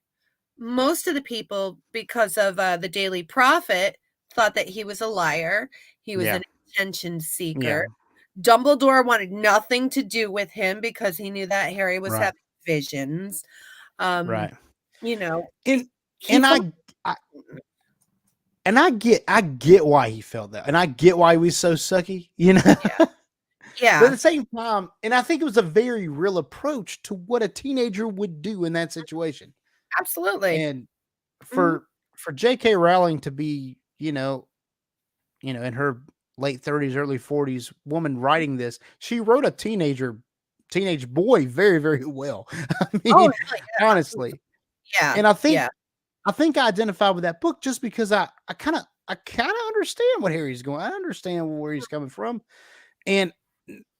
most of the people, because of the Daily Prophet, thought that he was a liar. He was yeah, an attention yeah. seeker. Dumbledore wanted nothing to do with him because he knew that Harry was Right, having visions. Um, right. you know, And he and felt I and I get why he felt that, and I get why he was so sucky. yeah, But at yeah, the same time, and I think it was a very real approach to what a teenager would do in that situation. absolutely. And Mhm. for J.K. Rowling to be, in her late 30s, early 40s, woman writing this, she wrote a teenage boy very, very well. I Oh, mean, hell yeah. honestly. Yeah, And yeah, I think I identified with that book just because I kind of understand what Harry's going. I understand where he's coming from. And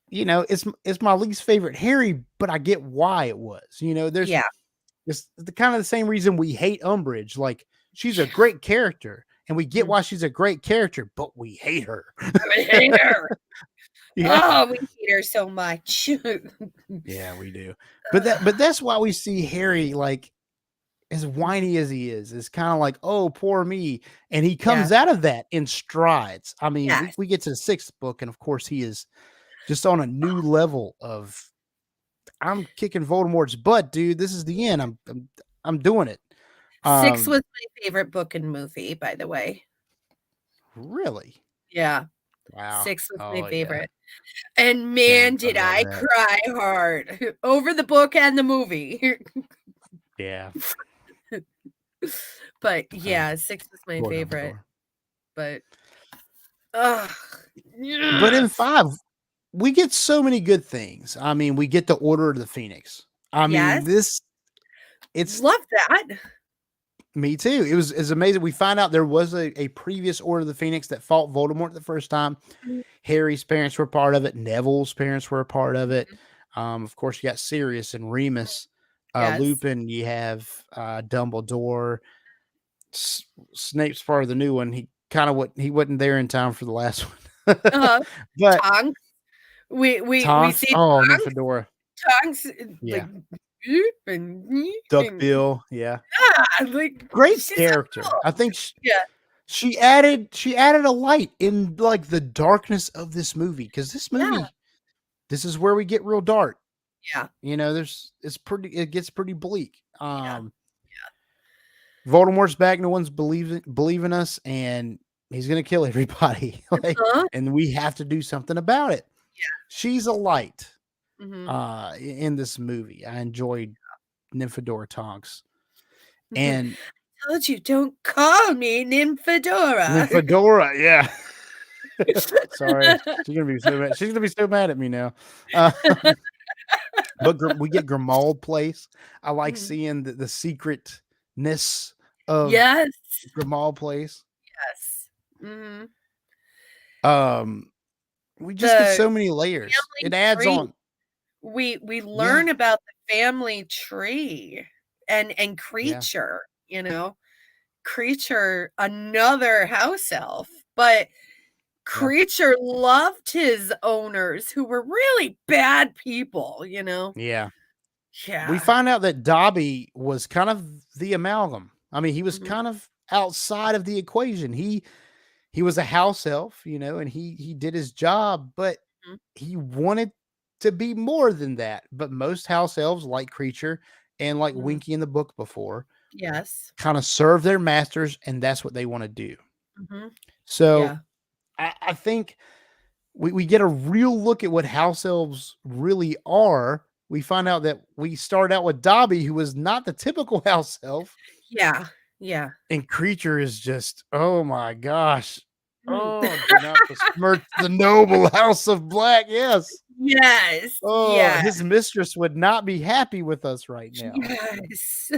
it's my least favorite Harry, but I get why it was. There's yeah. it's the kind of the same reason we hate Umbridge. Like, she's a great character, and we get Mhm. why she's a great character, but we hate her. I'm a hater. Yeah. Oh, we hate her so much. Yeah, we do. But that's why we see Harry, like, as whiny as he is. It's kind of like, oh, poor me. And he Yeah. comes out of that in strides. I mean, we, Yes. we get to the 6th book, and of course he is just on a new level of, I'm kicking Voldemort's butt, dude. This is the end. I'm doing it. 6 Um, was my favorite book and movie, by the way. really? Yeah, Wow. 6 was my Oh yeah. favorite. And Yeah, man, I did love I that. cry hard over the book and the movie. Yeah. But Uh, yeah, 6 was my Lord favorite, Dumbledore. but ugh, But in yes. 5, we get so many good things. I mean, we get the Order of the Phoenix. I mean, Yes, it's love that. me too. It's amazing. We find out there was a previous Order of the Phoenix that fought Voldemort the first time. Mhm, Harry's parents were part of it. Neville's parents were a part of it. mhm. Of course, you got Sirius and Remus. Yes. Lupin, you have Dumbledore. Snape's part of the new one. He wasn't there in time for the last one. Uh-huh. But Tonks. We Tonks, see oh, Tonks, Nymphadora. Tonks, like, Yeah. and Duckbill, yeah. yeah, like, Great she's so character. cool. I think Yeah. She added a light in like the darkness of this movie, because this Yeah. movie, this is where we get real dark. Yeah. It gets pretty bleak. Yeah. Voldemort's back, no one's believing us, and he's gonna kill everybody. Uh-huh. And we have to do something about it. Yeah. She's a light Mhm. in this movie. I enjoyed Nymphadora Tonks. And Told you, don't call me Nymphadora. Nymphadora, yeah. Sorry. She's gonna be so mad. She's gonna be so mad at me now. But we get Grimmauld Place. I like seeing the secretness of Yes. Grimmauld Place. Yes. Mhm. We just get The so many layers. It family adds tree. on. We learn about the family tree and Yeah. Creature, you know. Creature, another house elf, but Yeah. Creature loved his owners who were really bad people, you know. Yeah. We Yeah. find out that Dobby was kind of the amalgam. I mean, he was Mhm. kind of outside of the equation. He was a house elf, and he did his job, but Mhm. he wanted to be more than that. But most house elves, like Creature and like Mhm. Winky in the book before, Yes. kind of serve their masters, and that's what they want to do. Mhm. So Yeah. I think we get a real look at what house elves really are. We find out that we start out with Dobby, who was not the typical house elf, Yeah. Yeah. and Creature is just, oh my gosh. Mm. Oh, do not besmirch the noble house of Black. Yes. Yes. Oh, Yeah. his mistress would not be happy with us right now. Yes.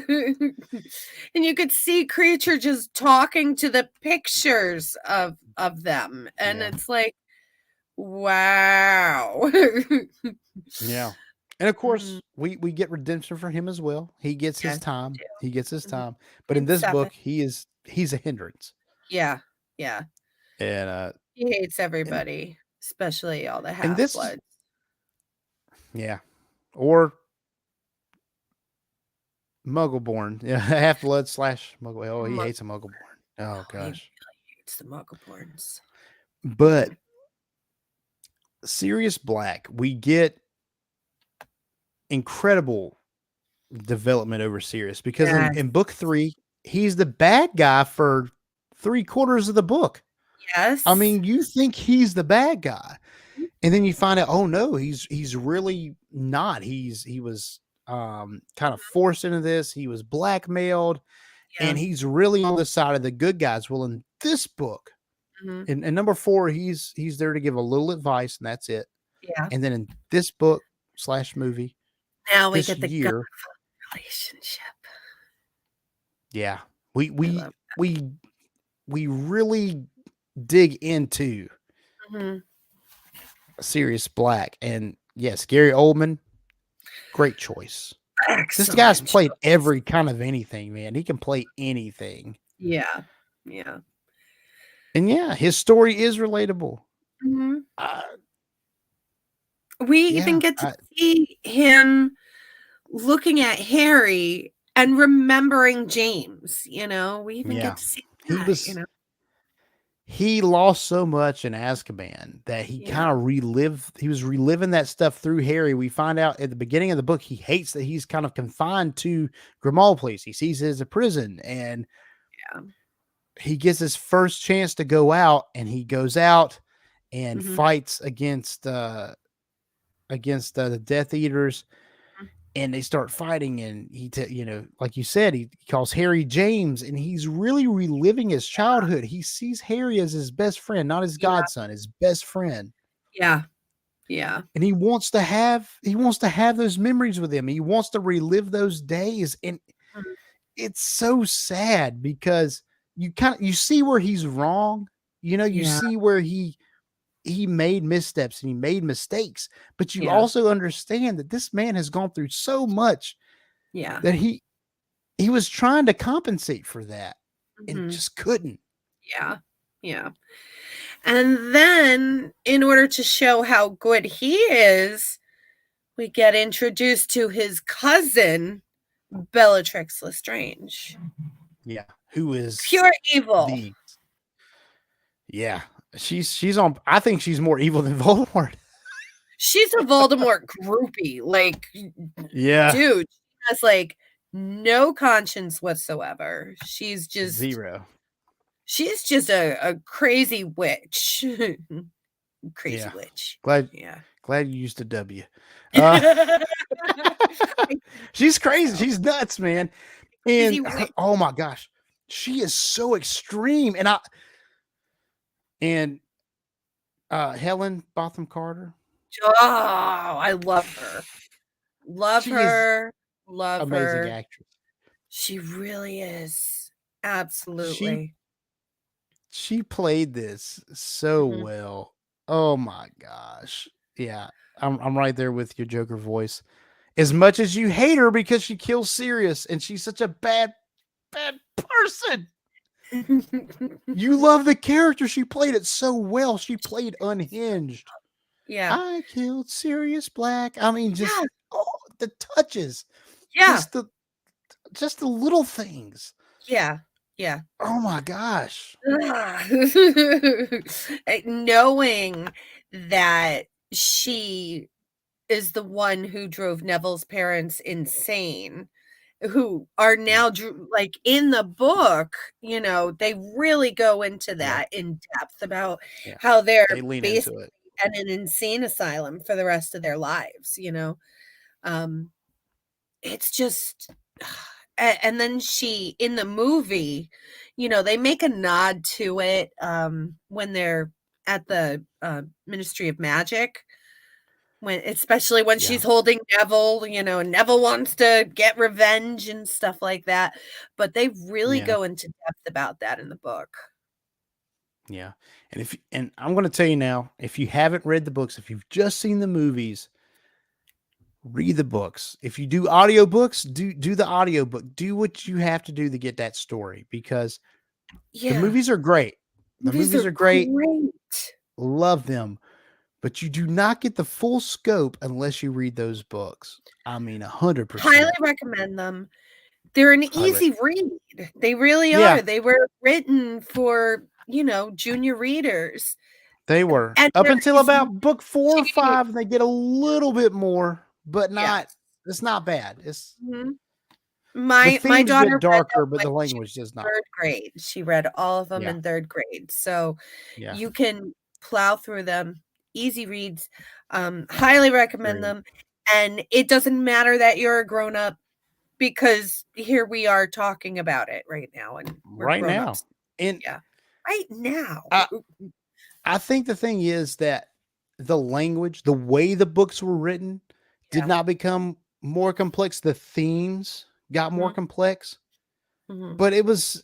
And you could see Creature just talking to the pictures of them, and Yeah. it's like, wow. Yeah. And of Mhm. course, we get redemption for him as well. He gets his Yes, time. too. He gets his Mhm. time. But in It's this 7. book, he's a hindrance. Yeah. Yeah. And He hates and everybody, especially all the and this is half-bloods. yeah. Or Muggleborn. Yeah, half blood / Muggle. Oh, he Mug hates a Muggleborn. Oh he really gosh. hates the Muggleborns. But Mhm. Sirius Black, we get incredible development over Sirius, because Yes. in book 3, he's the bad guy for 3/4 of the book. I Yes. mean, you think he's the bad guy, and then you find out, oh no, he's really not. He was kind of forced into this. He was blackmailed, Yeah. and he's really on the side of the good guys. Well, in this book, Mhm. in number 4, he's there to give a little advice, and that's it. Yeah. And then in this book / movie Now we this get the year, relationship. yeah, we I we love we we really dig into Mhm. Sirius Black. And yes, Gary Oldman, great choice. This guy's Excellent played choice. every kind of anything, man. He can play anything. Yeah. Yeah. And yeah, his story is relatable. Mhm. Uh, We even yeah, get to see him looking at Harry and remembering James, you know? We even yeah. get to see He that, you know? he lost so much in Azkaban that he Yeah. kind of he was reliving that stuff through Harry. We find out at the beginning of the book, he hates that he's kind of confined to Grimmauld Place. He sees it as a prison, and Yeah. he gets his first chance to go out, and he goes out and Mhm. fights against the Death Eaters, Mhm. and they start fighting, and like you said, he calls Harry James, and he's really reliving his childhood. He sees Harry as his best friend, not his Yeah. godson, his best friend. Yeah. Yeah. And he wants to have those memories with him. He wants to relive those days. And Mhm. it's so sad, because you see where he's wrong. You Yeah. see where he made missteps and he made mistakes, but you Yeah. also understand that this man has gone through so much Yeah. that he was trying to compensate for that and Mhm. just couldn't. Yeah. Yeah. And then, in order to show how good he is, we get introduced to his cousin, Bellatrix Lestrange. Yeah. Who is Pure evil. the Yeah. She's on. I think she's more evil than Voldemort. She's a Voldemort groupie. Like, Yeah. dude, she has like no conscience whatsoever. She's just Zero. a crazy witch. Crazy Yeah. witch. Glad Yeah. you used a W. Uh, she's crazy. She's nuts, man. Crazy And witch. oh my gosh, she is so extreme. And Helen Botham Carter. Oh, I love her. Love She is her. Love amazing her. actress. She really is. She Absolutely. she played this so Mhm. well. Oh my gosh. Yeah. I'm right there with your Joker voice. As much as you hate her because she kills Sirius and she's such a bad person. You love the character. She played it so well. She played unhinged. Yeah. I killed Sirius Black. I mean, just Yes. the touches. Yeah. Just the little things. Yeah. Yeah. Oh my gosh. Knowing that she is the one who drove Neville's parents insane, who are now like in the book, they really go into that in depth about Yeah. how they're They lean basically into it. at an insane asylum for the rest of their lives. It's just and then she in the movie, they make a nod to it when they're at the Ministry of Magic, especially when she's holding Neville, and Neville wants to get revenge and stuff like that, but they really Yeah. go into depth about that in the book. Yeah. And I'm going to tell you now, if you haven't read the books, if you've just seen the movies, read the books. If you do audiobooks, do the audiobook. Do what you have to do to get that story because the movies are great. The movies are great. Love them. But you do not get the full scope unless you read those books. I mean, 100%. Highly recommend them. They're an easy read. They really are. They were written for, junior readers. They were. And Up they're until easy about book 4 or to 5, they get a little bit more, but it's not bad. It's Mhm. the My themes daughter get read darker, them but the when she language was does in not. 3rd grade. She read all of them Yeah. in 3rd grade. So Yeah. you can plow through them. Easy reads. Highly recommend Great. them. And it doesn't matter that you're a grown up because here we are talking about it right now. And we're Right grown now. ups. And Yeah. Right now. I think the thing is that the language, the way the books were written, did not become more complex. The themes got more complex, but it was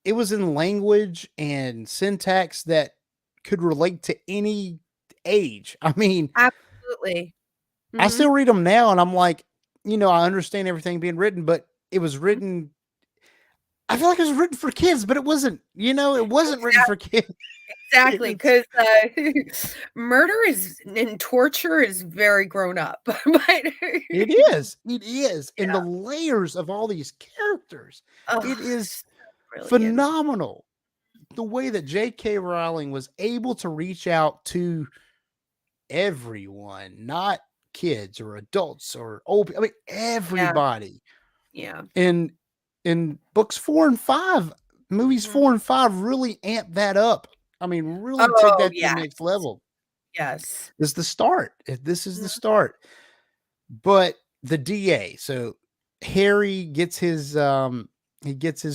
in language and syntax that could relate to any age. I mean, Absolutely. I still read them now, and I'm like, I understand everything being written, but it was written. I feel like it was written for kids, but it wasn't. It wasn't written for kids. Exactly, because murder and torture is very grown up. But It is. And the layers of all these characters, it is phenomenal. The way that J.K. Rowling was able to reach out to everyone, not kids or adults or old. I mean, everybody. Yeah. And in books 4 and 5, movies 4 and 5 really amp that up. I mean, really take that to the next level. Yes. This is the start. This is the start. But the DA, so Harry gets his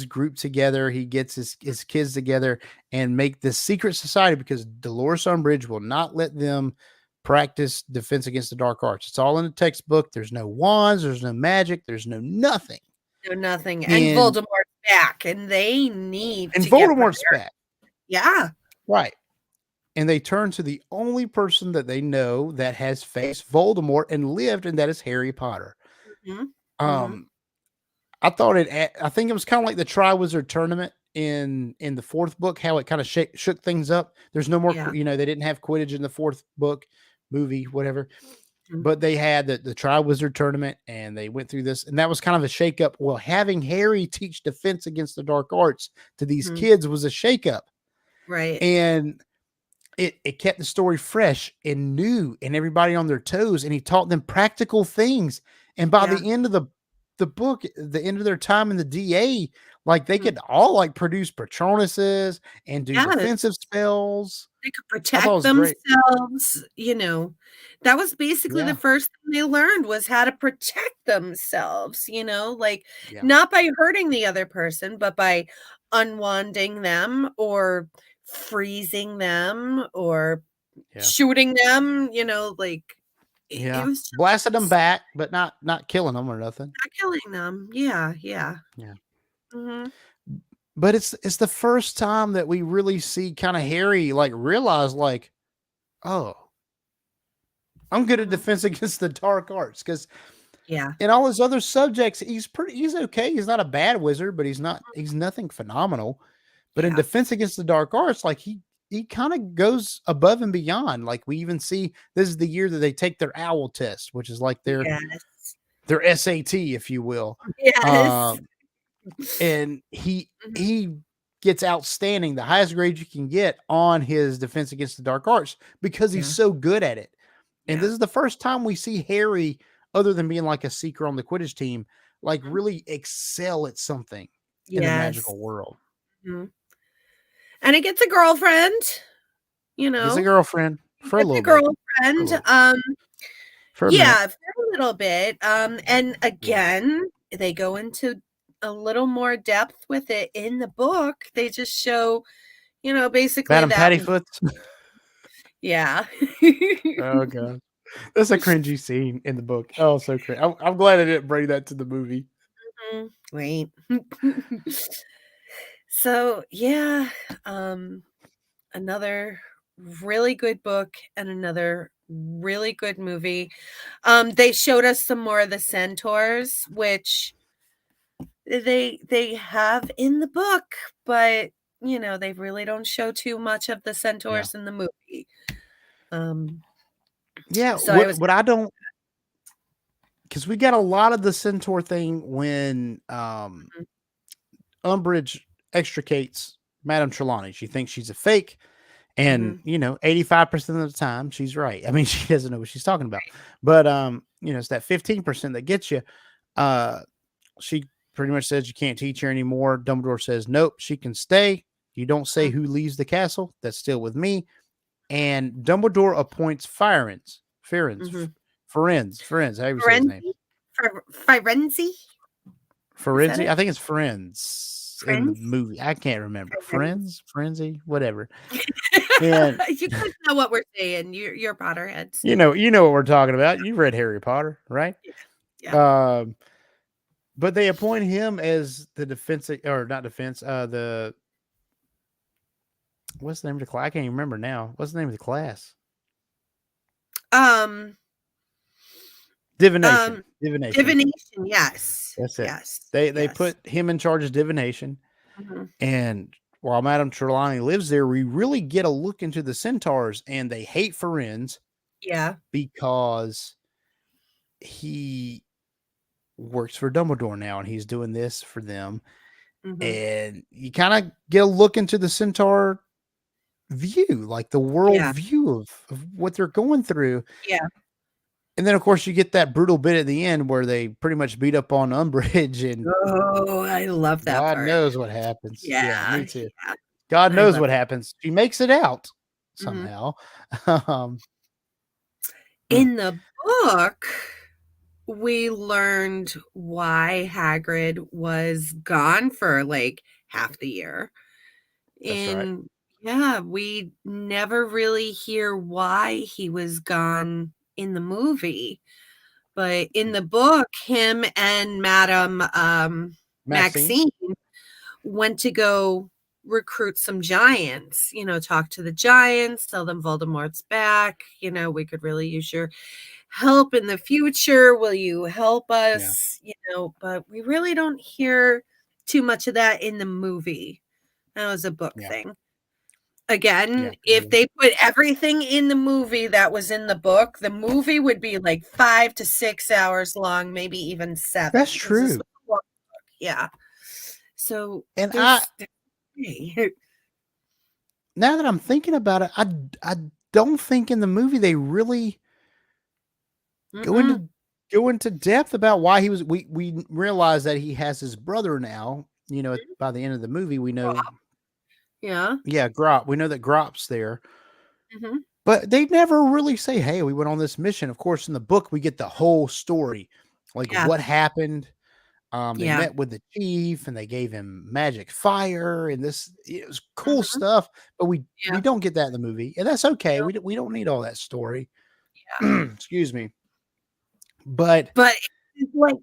group together, he gets his kids together and make this secret society because Dolores Umbridge will not let them practice defense against the dark arts. It's all in the textbook. There's no wands, there's no magic, there's no nothing. No nothing. And Voldemort's back, and they need and to Voldemort's get back. Yeah. Right. And they turn to the only person that they know that has faced Voldemort and lived, and that is Harry Potter. I thought I think it was kind of like the Triwizard Tournament in the 4th book, how it kind of shook things up. There's no more, they didn't have Quidditch in the 4th book, movie, whatever. But they had the Triwizard Tournament, and they went through this, and that was kind of a shakeup. Well, having Harry teach defense against the dark arts to these kids was a shakeup. Right. And it kept the story fresh and new and everybody on their toes, and he taught them practical things. And by Yeah. the end of the book, the end of their time in the DA, like they Mhm. could all like produce Patronuses and do Yes. defensive spells. They could I thought it protect was great. themselves, That was basically the Yeah. first thing they learned was how to protect themselves, like, Yeah. not by hurting the other person, but by unwanding them or freezing them or Yeah. shooting them, like, it Yeah. was just Blasted them back, but not killing them or nothing. not killing them. Yeah, yeah. Yeah. Mhm. But it's the first time that we really see kind of Harry like realize like, oh, I'm good at Mhm. defense against the dark arts, because Yeah. in all his other subjects, he's okay. He's not a bad wizard, but he's nothing phenomenal. But in Yeah. defense against the dark arts, like he kind of goes above and beyond. Like we even see this is the year that they take their owl test, which is like Yes. their SAT, if you will. Yes. And Mhm. he gets outstanding, the highest grade you can get on his defense against the dark arts because he's Yeah. so good at it. And Yeah. this is the first time we see Harry, other than being like a seeker on the Quidditch team, like Mhm. really excel at something in the Yes. magical world. Mhm. And he gets a girlfriend, Gets a girlfriend he for a gets a little bit. For a girlfriend, little for a minute. yeah, for a little bit, and Yeah. again, they go into a little more depth with it in the book. They just show, basically Madam that Pattyfoots. yeah. Oh god. That's a cringy scene in the book. Oh, so cringe. I'm glad I didn't bring that to the movie. Wait. So, yeah, um, another really good book and another really good movie. They showed us some more of the centaurs, which they have in the book, but they really don't show too much of the Yeah. centaurs in the movie. Um, Yeah, so I was what I don't, because we got a lot of the centaur thing when Umbridge extricates Madame Trelawney. She thinks she's a fake, and Mhm. 85% of the time she's right. I mean, she doesn't know what she's talking about. But it's that 15% that gets you. Uh she pretty much says you can't teach her anymore. Dumbledore says, nope, she can stay. You don't say Mm. who leaves the castle. That's still with me. And Dumbledore appoints Mhm. Firenze, however you say his name. Firenze? Firenze? Is that Firenze? it? I think it's Firenze in the Friends? movie. I can't remember. Firenze? Frenzy, whatever. And You guys know what we're saying. You're Potterheads. you know what we're talking about. You've read Harry Potter, right? Yeah. But they appoint him as the defense, or not defense, what's the name of the class? I can't even remember now. What's the name of the class? Um, Divination. Divination. Divination, yes. That's it. Yes. They Yes. put him in charge of divination. Mhm. And while Madame Trelawney lives there, we really get a look into the centaurs, and they hate Firenze Yeah. because he works for Dumbledore now, and he's doing this for them. Mhm. And you kind of get a look into the centaur view, like the world Yeah. view of what they're going through. Yeah. And then, of course, you get that brutal bit at the end where they pretty much beat up on Umbridge, and Oh, I love that God part. knows what happens. Yeah, Yeah. me too. Yeah. God I knows love what happens. She makes it out Mhm. somehow. um, mm, In the book, we learned why Hagrid was gone for, like, half the year. that's right. And, yeah, we never really hear why he was gone in the movie. But in the book, him and Madame, Maxine. Maxine went to go recruit some giants, talk to the giants, tell them Voldemort's back, we could really use your help in the future. Will you help Yeah. us? But we really don't hear too much of that in the movie. That was a book Yeah. thing. Yeah. Again, if they put everything in the movie that was in the book, the movie would be like 5 to 6 hours long, maybe even 7. That's 'Cause this true. was a long book. Yeah. So And there's now that I'm thinking about it, I don't think in the movie they really go Mm-mm. into depth about why he was. We realize that he has his brother now. You know, by the end of the movie, we know. Yeah. Yeah, Grop. We know that Grop's there, Hmm. but they never really say, "Hey, we went on this mission." Of course, in the book, we get the whole story, like Yeah. what happened. They Yeah. met with the chief and they gave him magic fire and this. It was cool Hmm. stuff, but we Yeah. don't get that in the movie, and that's okay. We don't need all that story. Yeah. Excuse me, but But it's like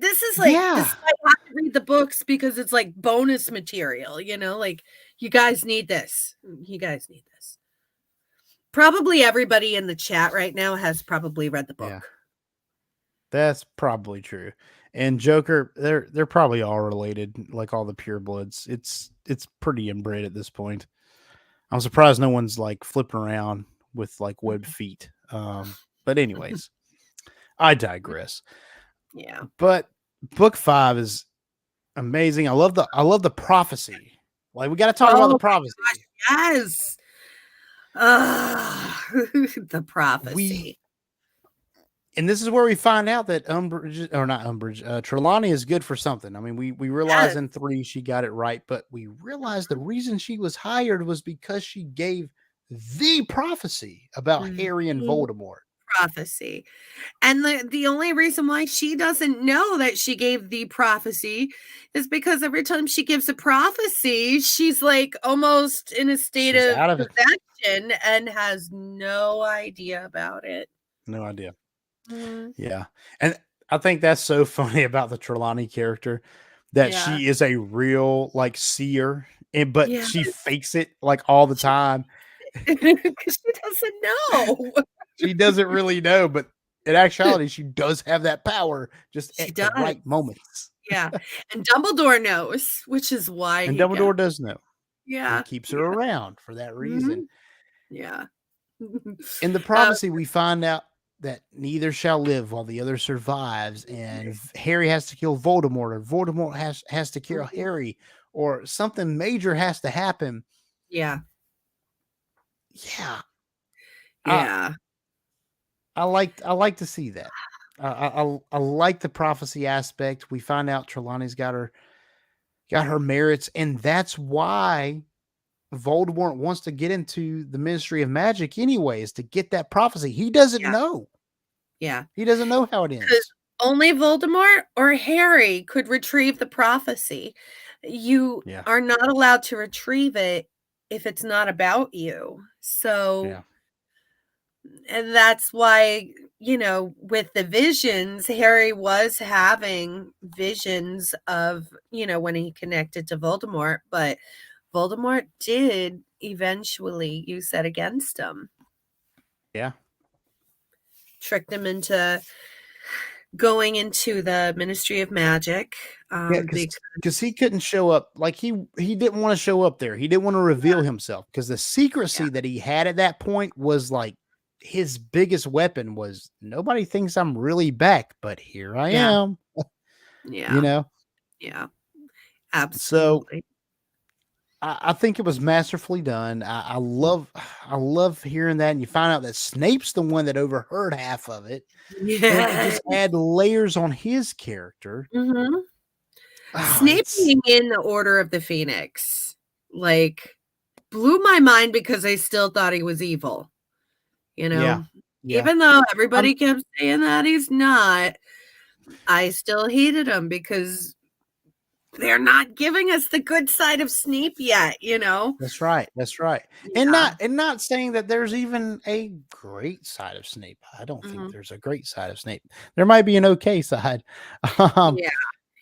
this is yeah, why I have to read the books because it's like bonus material, like you guys need this. You guys need this. Probably everybody in the chat right now has probably read the yeah, book. that's probably true. And Joker, they're probably all related, like all the purebloods. It's pretty inbred at this point. I'm surprised no one's like flipping around with like webbed feet. But anyways, I digress. Yeah. But book 5 is amazing. I love the prophecy. Like we got to talk about Oh the my prophecy. Yes. The We prophecy. and this is where we find out that Umbridge or not Umbridge, Trelawney is good for something. I mean, we realize Yes. in 3 she got it right, but we realize the reason she was hired was because she gave the prophecy about Harry and The Voldemort. prophecy. And the only reason why she doesn't know that she gave the prophecy is because every time she gives a prophecy, she's like almost in a state She's of out of it. possession and has no idea about it. No idea. Mhm. Yeah. And I think that's so funny about the Trelawney character that Yeah. she is a real like seer, but Yeah. she fakes it like all the time. Because she doesn't know. She doesn't really know, but in actuality, she does have that power just She at the does. right moments. Yeah. And Dumbledore knows, which is why And he got. Dumbledore does know. He Yeah. keeps her around for that reason. Mhm. Yeah. In the Uh, prophecy, we find out that neither shall live while the other survives, and Harry has to kill Voldemort, or Voldemort has to kill Mhm. Harry, or something major has to happen. Yeah. Yeah, I Yeah. I like to see that. I like the prophecy aspect. We find out Trelawney's got her merits, and that's why Voldemort wants to get into the Ministry of Magic anyways, to get that prophecy. He doesn't Yeah. know. Yeah. He doesn't know how it Because ends. only Voldemort or Harry could retrieve the prophecy. You Yeah. are not allowed to retrieve it if it's not about you. So, Yeah. and that's why, with the visions, Harry was having visions of, when he connected to Voldemort, but Voldemort did eventually use that against him, Yeah. tricked him into going into the Ministry of Magic. Yeah, because he couldn't show up. Like he didn't want to show up there. He didn't want to reveal himself because the secrecy that he had at that point was like his biggest weapon was nobody thinks I'm really back, but here I Yeah. am. Yeah. You know? Yeah. So Absolutely. I think it was masterfully done. I love hearing that. And you find out that Snape's the one that overheard half of it. And it Yeah. just add layers on his character. Mhm. Oh, Snape it's being in the Order of the Phoenix, like, blew my mind because I still thought he was evil, yeah. Yeah. Even though I'm everybody kept saying that he's not, I still hated him because they're not giving us the good side of Snape yet, That's right. That's right. Yeah. And not saying that there's even a great side of Snape. I don't think Mhm. there's a great side of Snape. There might be an okay side. Um, Yeah.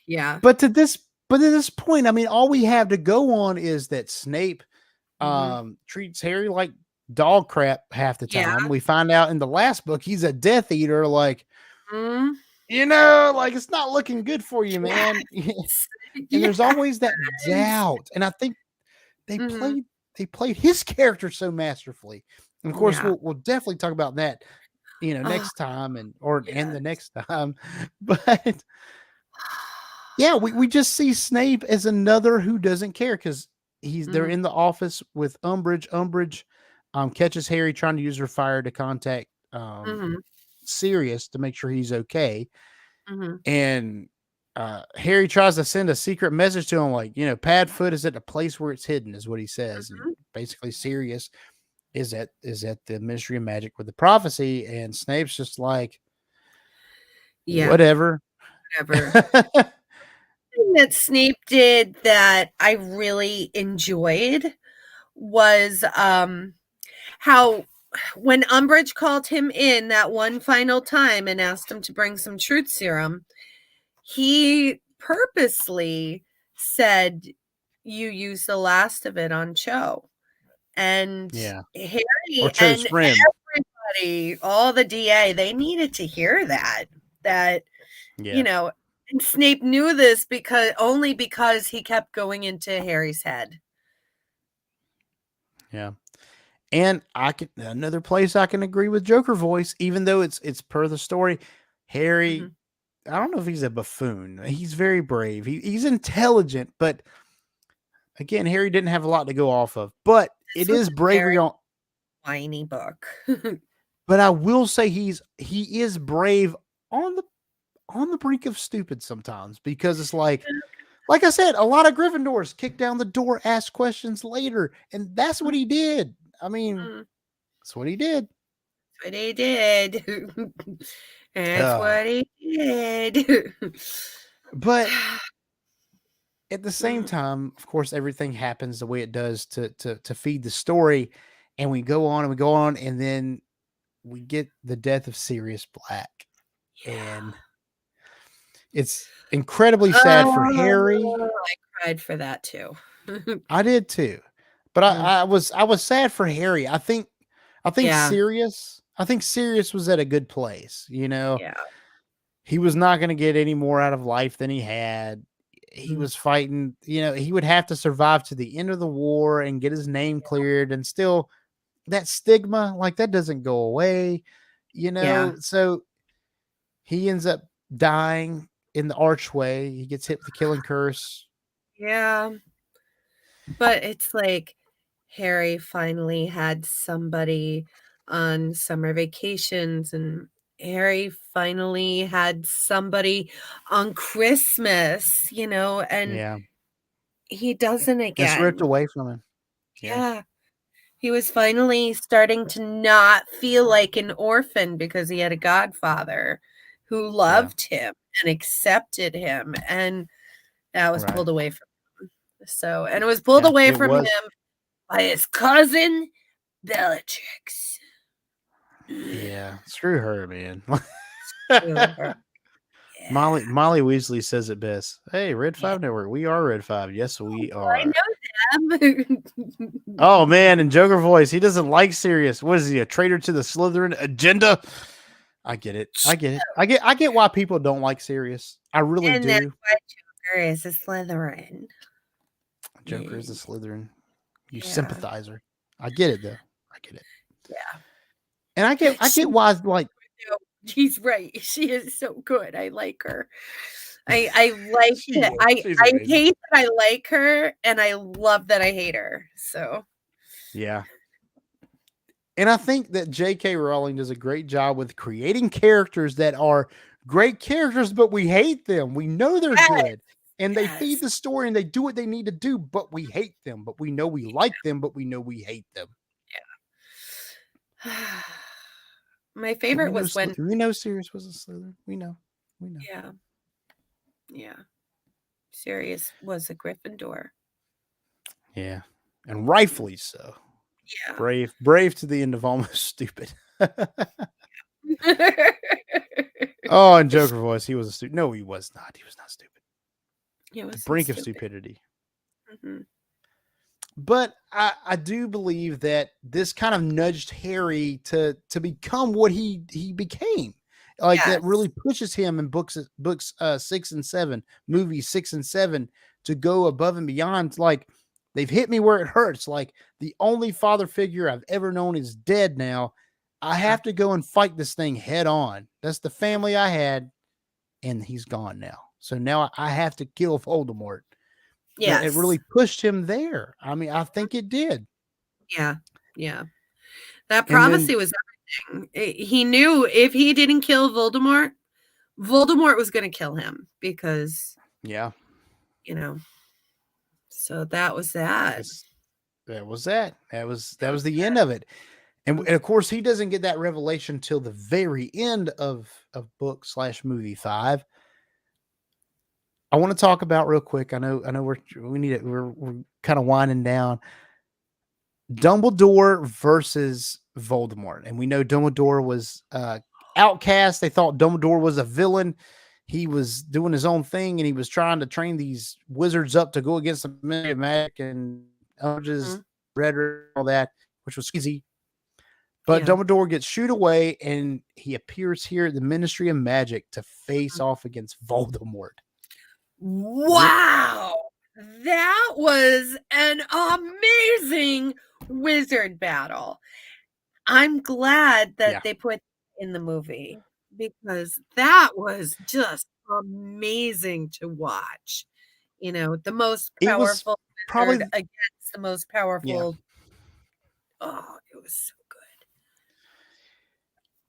Yeah. but to this but at this point, I mean, all we have to go on is that Snape Mhm. treats Harry like dog crap half the Yeah. time. We find out in the last book he's a Death Eater, like, Mhm. like it's not looking good for you, man. Yes. And there's Yes. always that doubt. And I think they Mhm. played his character so masterfully. And of course, Yeah. we'll definitely talk about that, Oh, next time and yes. the next time. But yeah, we just see Snape as another who doesn't care because they're Mhm. in the office with Umbridge. Umbridge catches Harry trying to use her fire to contact Mhm. Sirius to make sure he's okay. Mhm. And Harry tries to send a secret message to him, like, Padfoot is at the place where it's hidden, is what he says. And Mhm. basically Sirius is at the Ministry of Magic with the prophecy, and Snape's just like, Yeah, whatever. whatever. Thing that Snape did that I really enjoyed was, how when Umbridge called him in that one final time and asked him to bring some truth serum, he purposely said, "You use the last of it on Cho." And Yeah. Or Harry Cho's and friend. everybody, all the DA, they needed to hear that, you Yeah. know, and Snape knew this only because he kept going into Harry's head. Yeah. And another place I can agree with Joker voice, even though it's per the story. Harry, Mhm. I don't know if he's a buffoon. He's very brave. He's intelligent, but again, Harry didn't have a lot to go off of. But This it was is a very bravery on. whiny book. But I will say he is brave on the brink of stupid sometimes, because it's like I said, a lot of Gryffindors kick down the door, ask questions later, and that's what he did. I mean, Mhm. that's what he did. That's what he did. That's Uh, what he did. but at the same Mm, time, of course, everything happens the way it does to feed the story, and we go on and we go on, and then we get the death of Sirius Black, yeah. and it's incredibly sad for Harry. Oh, I cried for that too. I did too, but Mm, I was sad for Harry. I think yeah, Sirius was at a good place. yeah. He was not going to get any more out of life than he had. He Mm, was fighting, he would have to survive to the end of the war and get his name cleared, and still that stigma, like, that doesn't go away, yeah, so he ends up dying in the archway. He gets hit with the killing curse. yeah. But it's like Harry finally had somebody on summer vacations, and Harry finally had somebody on Christmas, and Yeah. he doesn't It's ripped again. away from him. Yeah. Yeah. He was finally starting to not feel like an orphan because he had a godfather who Yeah. loved him and accepted him, and that was Right. pulled away from him. And it was pulled Yeah. away It from him was. by his cousin Bellatrix. Yeah. Screw her, man. Screw her. Yeah. Molly Weasley says it best. Hey, Red Yeah. 5 Network. We are Red 5. Yes, we I are. know them. Oh man, and Joker voice. He doesn't like Sirius. What is he, a traitor to the Slytherin agenda? I get it. I get why people don't like Sirius. I really And that's do. why Joker is a Slytherin. Joker is a Mm, Slytherin. You yeah. sympathizer. I get it though. I get it. Yeah. And I get why, like, No, she's right. She is so good. I like her. I like she's it. I amazing. hate that I like her, and I love that I hate her. So Yeah. And I think that J.K. Rowling does a great job with creating characters that are great characters, but we hate them. We know they're yes, good, and they feed yes. the story and they do what they need to do, but we hate them. But we know we like them, but we know we hate them. My But favorite was when we know Sirius was a Slytherin. We know. We know. yeah, yeah. Sirius was a Gryffindor. Yeah. And rightfully so. Yeah. Brave to the end of almost stupid. Oh, and Joker voice, he was a stupid. No, he was not. He was not stupid. It The wasn't brink of stupid. stupidity. Mhm. But I do believe that this kind of nudged Harry to become what he became. Like, that Yes. really pushes him in books 6 and 7, movies 6 and 7, to go above and beyond. Like, they've hit me where it hurts. Like, the only father figure I've ever known is dead now. I Yeah. have to go and fight this thing head on. That's the family I had, and he's gone now. So now I have to kill Voldemort. It Yes. really pushed him there. I mean, I think it did. Yeah. Yeah. That And then prophecy was everything. He knew if he didn't kill Voldemort, Voldemort was going to kill him because, yeah, you know, so that was that. that was that. That was the end of it. And of course, he doesn't get that revelation till the very end of book / movie 5. I want to talk about real quick. I know we need it. We're kind of winding down. Dumbledore versus Voldemort, and we know Dumbledore was outcast. They thought Dumbledore was a villain. He was doing his own thing, and he was trying to train these wizards up to go against the Ministry of Magic and just rhetoric, all that, which was easy. But Yeah. Dumbledore gets shooed away, and he appears here at the Ministry of Magic to face off against Voldemort. Wow. That was an amazing wizard battle. I'm glad that Yeah. they put in the movie because that was just amazing to watch. You know, the most It was powerful probably wizard against the most yeah. powerful. Oh, it was so good.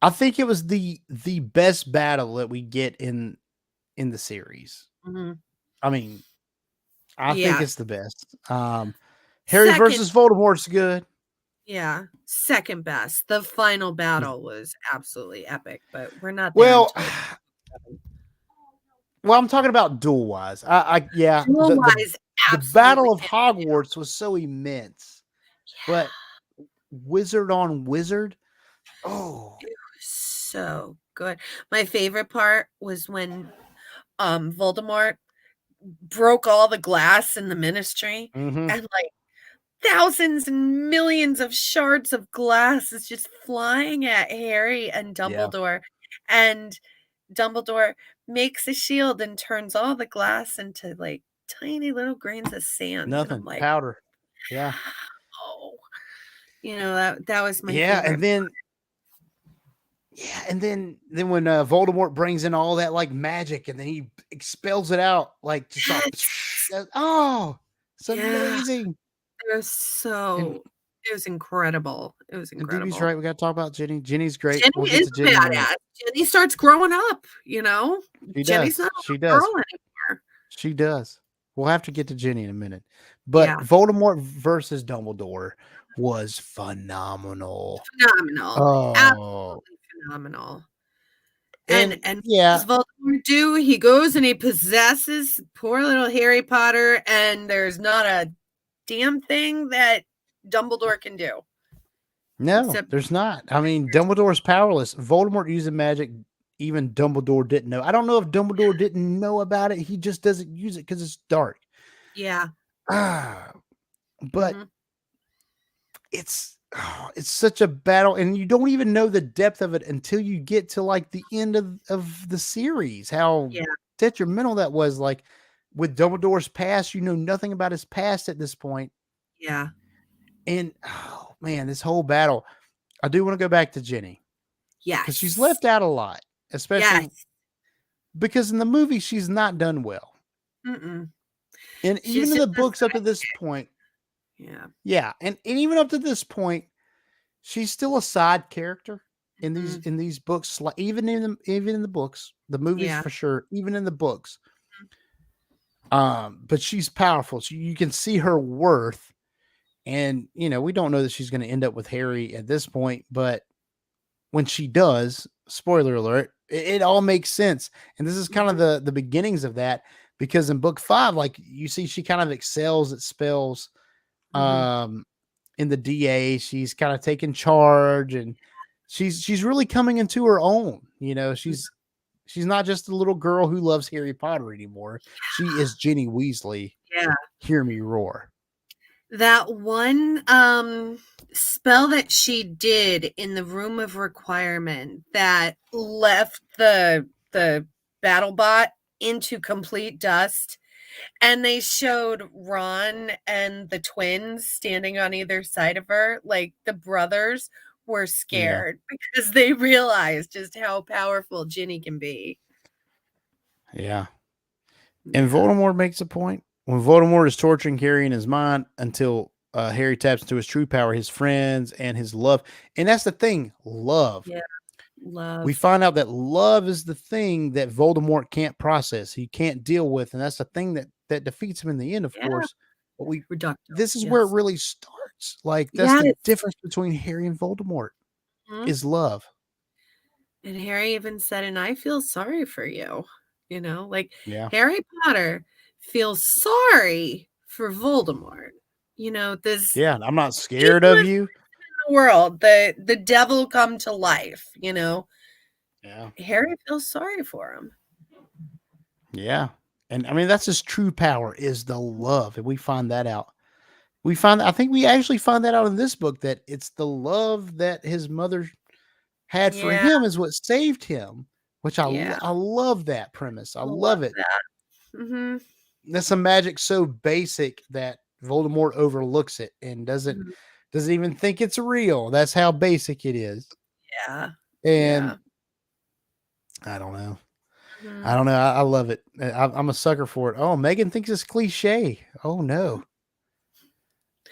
I think it was the best battle that we get in the series. Mhm. I mean, I think Yeah. it's the best. Harry Second, versus Voldemort's good. yeah, second best. The final battle was absolutely epic, but we're not there Well, until well, I'm talking about duel wise. Yeah, duel-wise, the absolutely Battle of hands down. Hogwarts was so immense, Yeah, but wizard on wizard, oh, it was so good. My favorite part was when Voldemort broke all the glass in the ministry mhm, and like thousands and millions of shards of glass is just flying at Harry and yeah, Dumbledore. And Dumbledore makes a shield and turns all the glass into like tiny little grains of sand. And I'm nothing like, powder, yeah, oh, that was my yeah, favorite. and then when Voldemort brings in all that like magic, and then he expels it out like just all, Yes. oh, it's Yeah. amazing. It was And it was incredible. It was And Doobie's incredible. right. We got to talk about Jenny. Jenny's great. Jenny We'll get is to a Jenny in a minute. badass. Jenny starts growing up, you know? She Jenny's does. not a She little does. girl anymore. She does. We'll have to get to Jenny in a minute. But Yeah. Voldemort versus Dumbledore was phenomenal. Phenomenal. Oh, Absolutely phenomenal. And what yeah, does Voldemort do? He goes and he possesses poor little Harry Potter, and there's not a damn thing that Dumbledore can do. no, Except there's not. I mean, Dumbledore's powerless. Voldemort using magic, even Dumbledore didn't know. I don't know if Dumbledore didn't know about it. He just doesn't use it because it's dark. yeah. But Mhm. it's such a battle, and you don't even know the depth of it until you get to like the end of the series. How Yeah. detrimental that was. Like with Dumbledore's past, you know nothing about his past at this point. Yeah. And oh man, this whole battle. I do want to go back to Jenny because she's Yes. left out a lot, especially Yes. because in the movie she's not done well, Mm-mm. and She's even in just the a books up to this sidekick. point, Yeah. yeah, and even up to this point, she's still a side character in Mhm. these books. Even in the books, the movies Yeah. for sure. Even in the books, but she's powerful. So you can see her worth, and we don't know that she's going to end up with Harry at this point. But when she does, spoiler alert, it all makes sense. And this is kind of the beginnings of that, because in book 5, like you see, she kind of excels at spells. Mhm. In the DA, she's kind of taking charge, and she's really coming into her own. She's not just a little girl who loves Harry Potter anymore. She is Ginny Weasley. Yeah. Hear me roar. That one spell that she did in the room of requirement that left the battle bot into complete dust, and they showed Ron and the twins standing on either side of her, like the brothers were Yeah. scared because they realized just how powerful Ginny can be. Yeah. And Yeah. Voldemort makes a point. when Voldemort is torturing Harry in his mind until Harry taps into his true power, his friends and his love. And that's the thing, love. Yeah. We Love. find out that love is the thing that Voldemort can't process. He can't deal with, and that's the thing that defeats him in the end, of Yeah. course. But Reducto. this is where it Yes. really starts. Like that's the Yes. difference between Harry and Voldemort Mhm. is love. And Harry even said, and I feel sorry for you. Like Yeah. Harry Potter feels sorry for Voldemort. This Yeah. I'm not scared of evil you. world, the devil come to life. Yeah. Harry feels sorry for him. Yeah. And I mean, that's his true power is the love. And we find that out. I think we actually find that out in this book that it's the love that his mother had for Yeah, him is what saved him, which yeah. I love that premise. I I love love it. that. Mm-hmm. That's a magic so basic that Voldemort overlooks it and doesn't even think it's real. That's how basic it is. Yeah. And Yeah. I don't know. Mhm. I don't know. I love it. I'm a sucker for it. Oh, Megan thinks it's cliche. Oh no.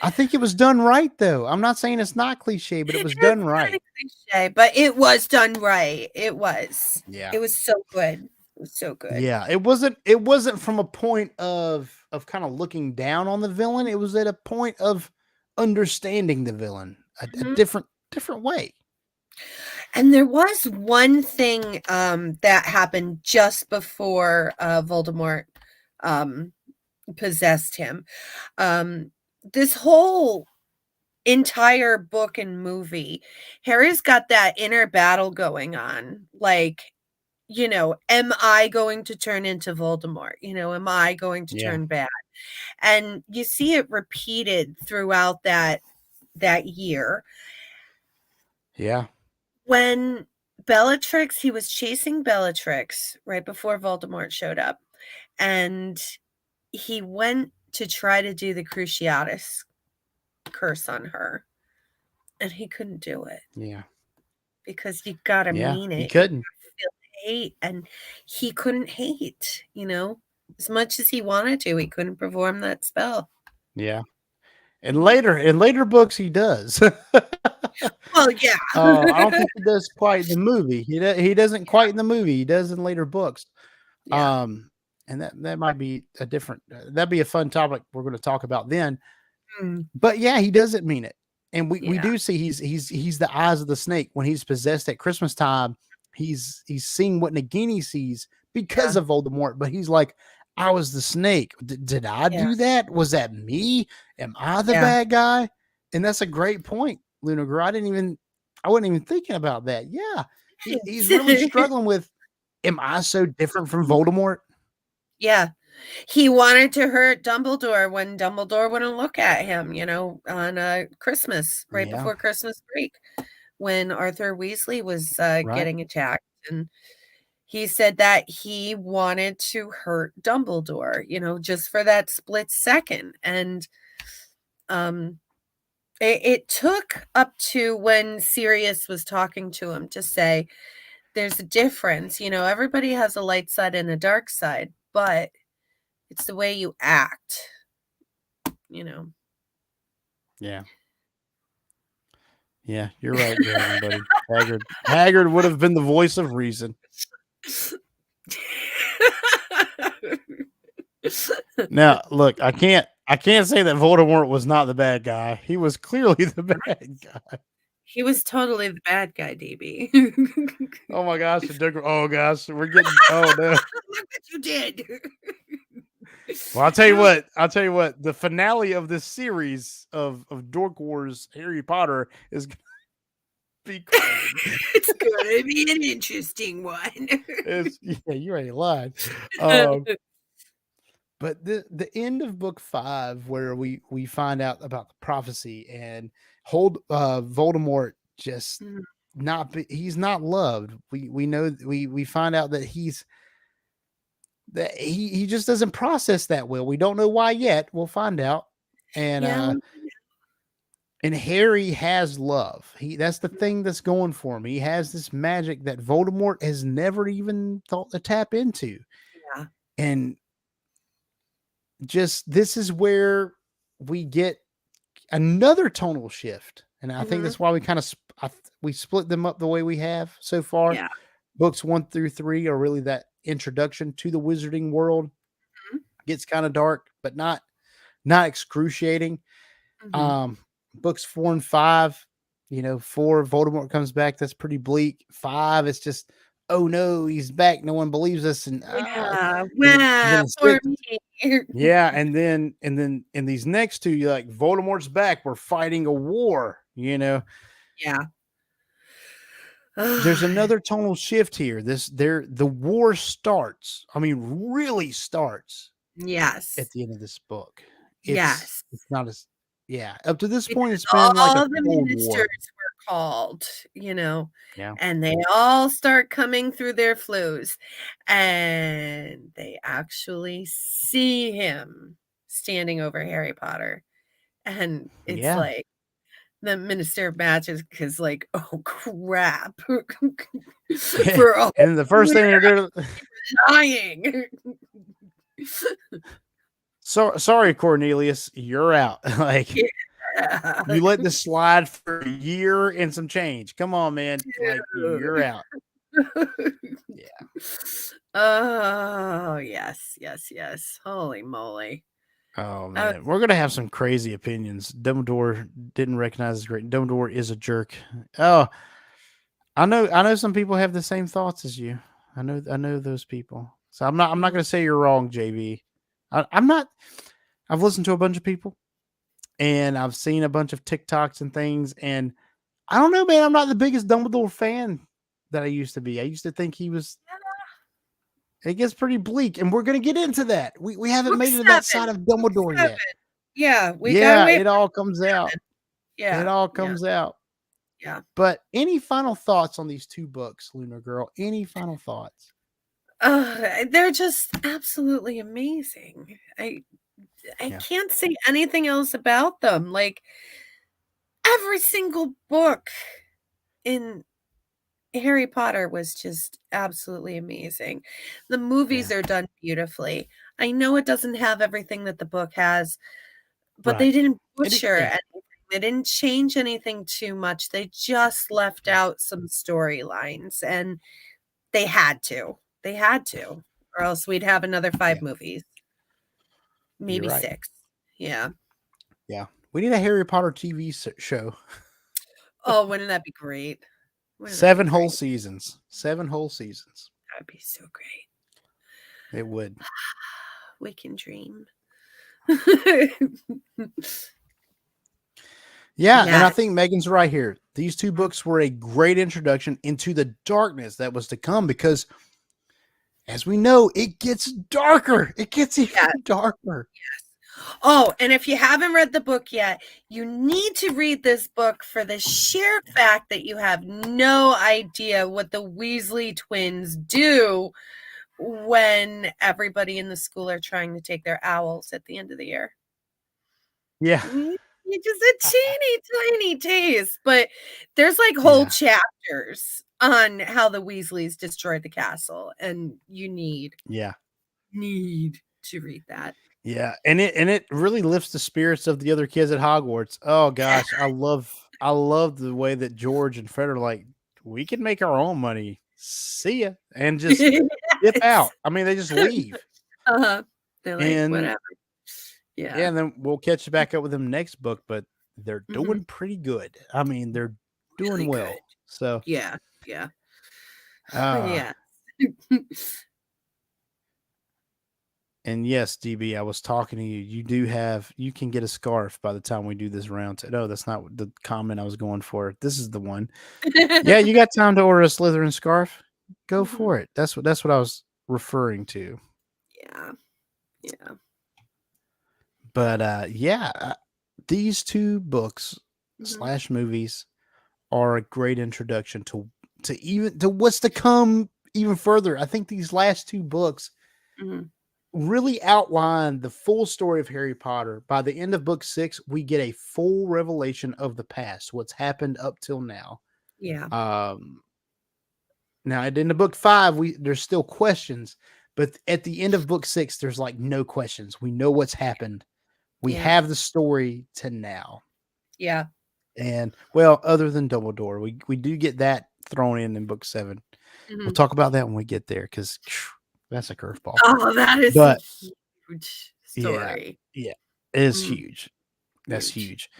I think it was done right though. I'm not saying it's not cliche, but it was done It's right. kinda cliche, but it was done right. It was. Yeah. It was so good. It was so good. Yeah. It wasn't from a point of kind of looking down on the villain. It was at a point of understanding the villain a Mhm. different way. And there was one thing that happened just before Voldemort possessed him. This whole entire book and movie, Harry's got that inner battle going on. Like, am I going to turn into Voldemort? Am I going to Yeah. turn bad? And you see it repeated throughout that year. Yeah. When Bellatrix, he was chasing Bellatrix right before Voldemort showed up, and he went to try to do the Cruciatus curse on her, and he couldn't do it Yeah. because you gotta Yeah. mean He it. couldn't. Feel hate, and he couldn't hate. As much as he wanted to, he couldn't perform that spell. Yeah. And later books he does. Well, yeah. I don't think he does quite in the movie. He doesn't quite in the movie. He does in later books. Yeah. And that might be a different. That'd be a fun topic we're going to talk about then. Mm, But yeah, he doesn't mean it, and we yeah. do see he's the eyes of the snake when he's possessed at Christmas time. He's seeing what Nagini sees because Yeah. of Voldemort, but he's like, I was the snake. Did I Yeah. do that? Was that me? Am I the Yeah. bad guy? And that's a great point, Lunyr Girl. I wasn't even thinking about that. Yeah, he's really struggling with. Am I so different from Voldemort? Yeah. He wanted to hurt Dumbledore when Dumbledore wouldn't look at him, on Christmas, right Yeah, before Christmas break, when Arthur Weasley was right. getting attacked. And he said that he wanted to hurt Dumbledore, just for that split second. And it took up to when Sirius was talking to him to say, there's a difference. Everybody has a light side and a dark side, but it's the way you act, Yeah. Yeah, you're right, Dragon buddy. Haggard would have been the voice of reason. Now, look, I can't say that Voldemort was not the bad guy. He was clearly the bad guy. He was totally the bad guy, DB. Oh my gosh, oh gosh, we're getting oh no. Look what you did. Well, I'll tell you what, the finale of this series of Dork Wars Harry Potter is gonna be crazy. It's gonna be an interesting one. Yeah, you already lied. But the end of book 5, where we find out about the prophecy and Voldemort just he's not loved. We know we find out that he just doesn't process that well. We don't know why yet. We'll find out. And Yeah. and Harry has love. That's the thing that's going for him. He has this magic that Voldemort has never even thought to tap into. Yeah. And just this is where we get another tonal shift, and I think Mhm. that's why we kind of we split them up the way we have so far. Yeah. Books 1 through 3 are really that introduction to the wizarding world. Mhm. Gets kind of dark, but not excruciating. Mhm. Um, Books 4 and 5, 4 Voldemort comes back. That's pretty bleak. 5, it's just, oh no, he's back. No one believes us, Yeah. and then Wow, in poor 6, me. yeah, and then in these next two, you're like, Voldemort's back. We're fighting a war. Yeah. There's another tonal shift here. The war starts. I mean, really starts at Yes. the end of this book. It's Yes. it's not as yeah. Up to this point, Because it's been like a all the Cold ministers War. were called, Yeah. and they all start coming through their flues, and they actually see him standing over Harry Potter, and it's Yeah. like the Minister of Magic is like, "Oh, crap." Yeah. For a And then the first thing they're doing, dying. sorry, Cornelius, you're out. Like, Yeah. you let this slide for a year and some change. Come on, man. Like, you're out. Yeah. Oh, yes, yes, yes. Holy moly. Oh Oh, man, we're gonna have some crazy opinions. Dumbledore didn't recognize his great. Dumbledore is a jerk. Oh, I know some people have the same thoughts as you. I know those people. So I'm not mhm, gonna say you're wrong, JV. I'm not. I've listened to a bunch of people and I've seen a bunch of TikToks and things, and I don't know, man. I'm not the biggest Dumbledore fan that I used to be. I used to think he was. It gets pretty bleak, and we're gonna get into that. We haven't book made it to that 7, side of book Dumbledore 7. yet. Yeah, we gotta Yeah, wait it for all comes out. 7. It Yeah, all yeah, comes out. yeah. But any final thoughts on these two books, Lunar Girl? Any final thoughts? They're just absolutely amazing. I Yeah. can't say anything else about them. Like, every single book in Harry Potter was just absolutely amazing. The movies Yeah. are done beautifully. I know it doesn't have everything that the book has, but they Right. didn't It butcher yeah. anything. They didn't change anything too much. They just left Yeah. out some storylines, and they had to. They had to, or else we'd have another Yeah. 5 movies, You're maybe right. 6. Yeah. Yeah. We need a Harry Potter TV show. Oh, wouldn't that be great? Wouldn't that be 7 whole great? seasons. 7 whole seasons. That would be so great. It would. We can dream. Yeah, and I Yes. think Megan's right here. These two Mm, books were a great introduction into the darkness that was to come because, as we know, it gets darker. It gets even yeah. darker. Oh, and if you haven't read the book yet, you need to read this book for the sheer fact that you have no idea what the Weasley twins do when everybody in the school are trying to take their owls at the end of the year. Yeah. You just a teeny tiny taste, but there's like whole Yeah. chapters on how the Weasleys destroyed the castle, and you Yeah. need to read that. Yeah, and it really lifts the spirits of the other kids at Hogwarts. Oh gosh, I love the way that George and Fred are like, we can make our own money. See ya, and just dip Yes. out. I mean, they just leave, Uh-huh. They're like, and "Whatever." yeah, Yeah. and then we'll catch back up with them next book. But they're Mhm. doing pretty good. I mean, they're doing Really good. well. So, Yeah, yeah. uh, Yeah. and yes, DB, I was talking to you. You can get a scarf by the time we do this round. No, that's not the comment I was going for. This is the one. Yeah, you got time to order a Slytherin scarf? Go Mhm. for it. That's what I was referring to. Yeah, yeah. But yeah, these two books Mhm, slash movies are a great introduction to what's to come even further. I think these last two books mhm. really outline the full story of Harry Potter. By the end of book 6, we get a full revelation of the past, what's happened up till now. Yeah. Now, at the end of book 5, there's still questions, But at the end of book 6, there's like no questions. We know what's happened. We Yeah. have the story to now. Yeah. And well, other than Dumbledore, we do get that thrown in book 7. We'll Mhm. talk about that when we get there because that's a curveball. Oh, that is But a huge yeah, story. it is Mm. huge. That's huge.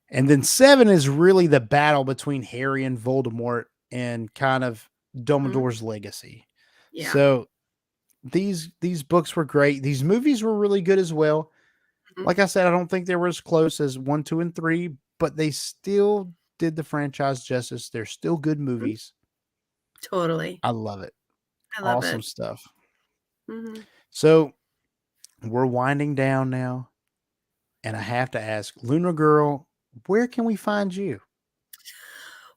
And then 7 is really the battle between Harry and Voldemort and kind of Dumbledore's legacy. Yeah. So these books were great. These movies were really good as well. Mhm. Like I said, I don't think they were as close as 1, 2, and 3, but they still did the franchise justice. They're still good movies. Totally. I love it. I love Awesome it. stuff. Mhm. So we're winding down now. And I have to ask, Lunyr Girl, where can we find you?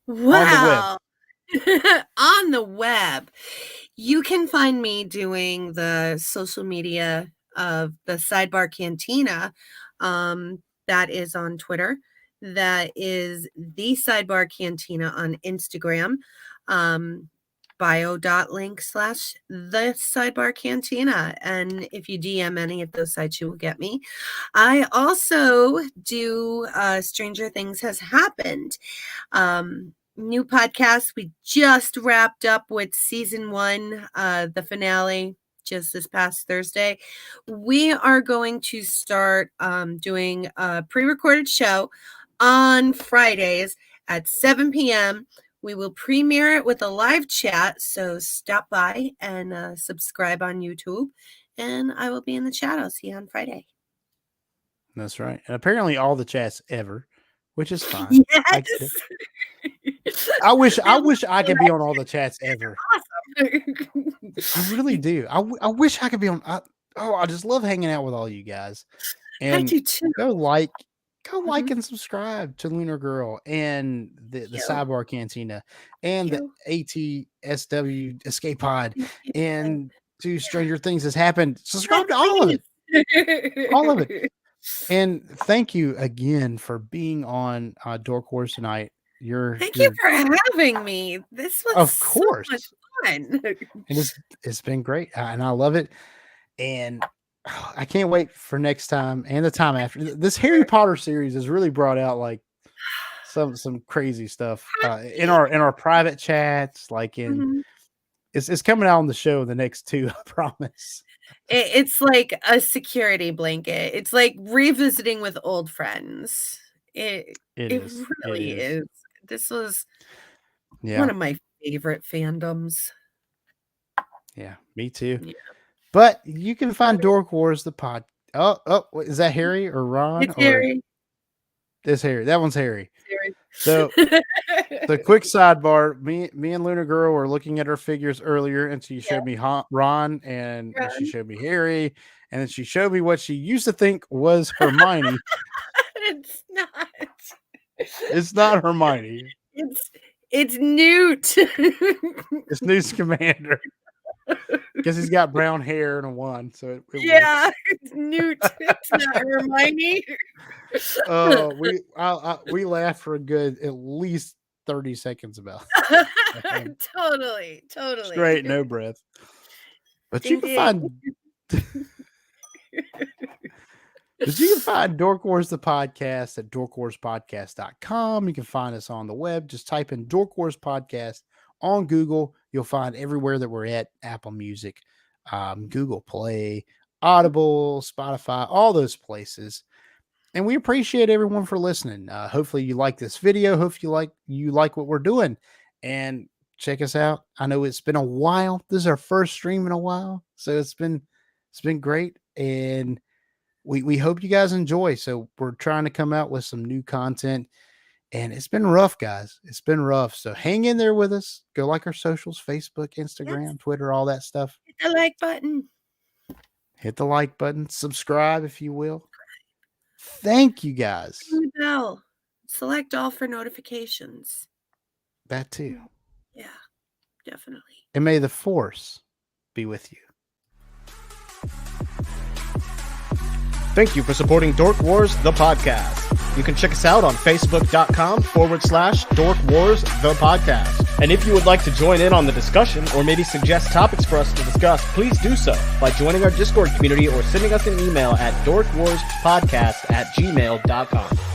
Wow. On the web. You can find me doing the social media of the Sidebar Cantina. That is on Twitter. That is the Sidebar Cantina on Instagram. bio.link/the Sidebar Cantina. And if you DM any of those sites, you will get me. I also do Stranger Things Has Happened. New podcast. We just wrapped up with season 1, the finale, just this past Thursday. We are going to start doing a pre-recorded show on Fridays at 7 p.m. We will premiere it with a live chat, so stop by and subscribe on YouTube, and I will be in the chat. I'll see you on Friday. That's right. And apparently all the chats ever, which is fine. I get it. Yes. I wish I could be on all the chats ever. Awesome. I really do. I wish I could be on. I just love hanging out with all you guys. I And do too. go like Mhm. and subscribe to Lunyr Girl and the Thank you. Sidebar Cantina and the ATSW Escape Pod Thank you. and to Stranger Things Has Happened. Subscribe to all of it. All of it. And thank you again for being on Dork Wars tonight. Thank you for having me. This was Of so course. much fun. And it's been great, and I love it. And I can't wait for next time and the time after. This Harry Potter series has really brought out like some crazy stuff in our private chats. Like Mhm. it's coming out on the show the next 2, I promise. It's like a security blanket. It's like revisiting with old friends. It is. really It is. is. This was Yeah. one of my favorite fandoms. Yeah, me too. Yeah. But you can find Dork Wars the pod. Oh, is that Harry or Ron? It's Harry. It's Harry. That one's Harry. Harry. So the quick sidebar: me and Lunyr Girl were looking at her figures earlier, and she showed me Ron, and she showed me Harry, and then she showed me what she used to think was Hermione. It's not. It's not Hermione. It's Newt. It's Newt Scamander. Because he's got brown hair and a wand, so it Yeah, works. it's Newt. It's not Hermione. We laughed for a good at least 30 seconds about Totally. straight, no breath. But you can find Dork Wars the podcast at dorkwarspodcast.com. You can find us on the web. Just type in Dork Wars Podcast on Google. You'll find everywhere that we're at: Apple Music, Google Play, Audible, Spotify, all those places. And we appreciate everyone for listening. Hopefully you like this video. Hopefully you like what we're doing. And check us out. I know it's been a while. This is our first stream in a while, so it's been great. And we hope you guys enjoy. So we're trying to come out with some new content. And it's been rough, guys. It's been rough. So hang in there with us. Go like our socials: Facebook, Instagram, Twitter, all that stuff. Hit the like button. Hit the like button. Subscribe if you will. Thank you, guys. Ring the bell. Select all for notifications. That too. Yeah, definitely. And may the force be with you. Thank you for supporting Dork Wars, the podcast. You can check us out on Facebook.com/Dork Wars, the podcast. And if you would like to join in on the discussion or maybe suggest topics for us to discuss, please do so by joining our Discord community or sending us an email at dorkwarspodcast@gmail.com.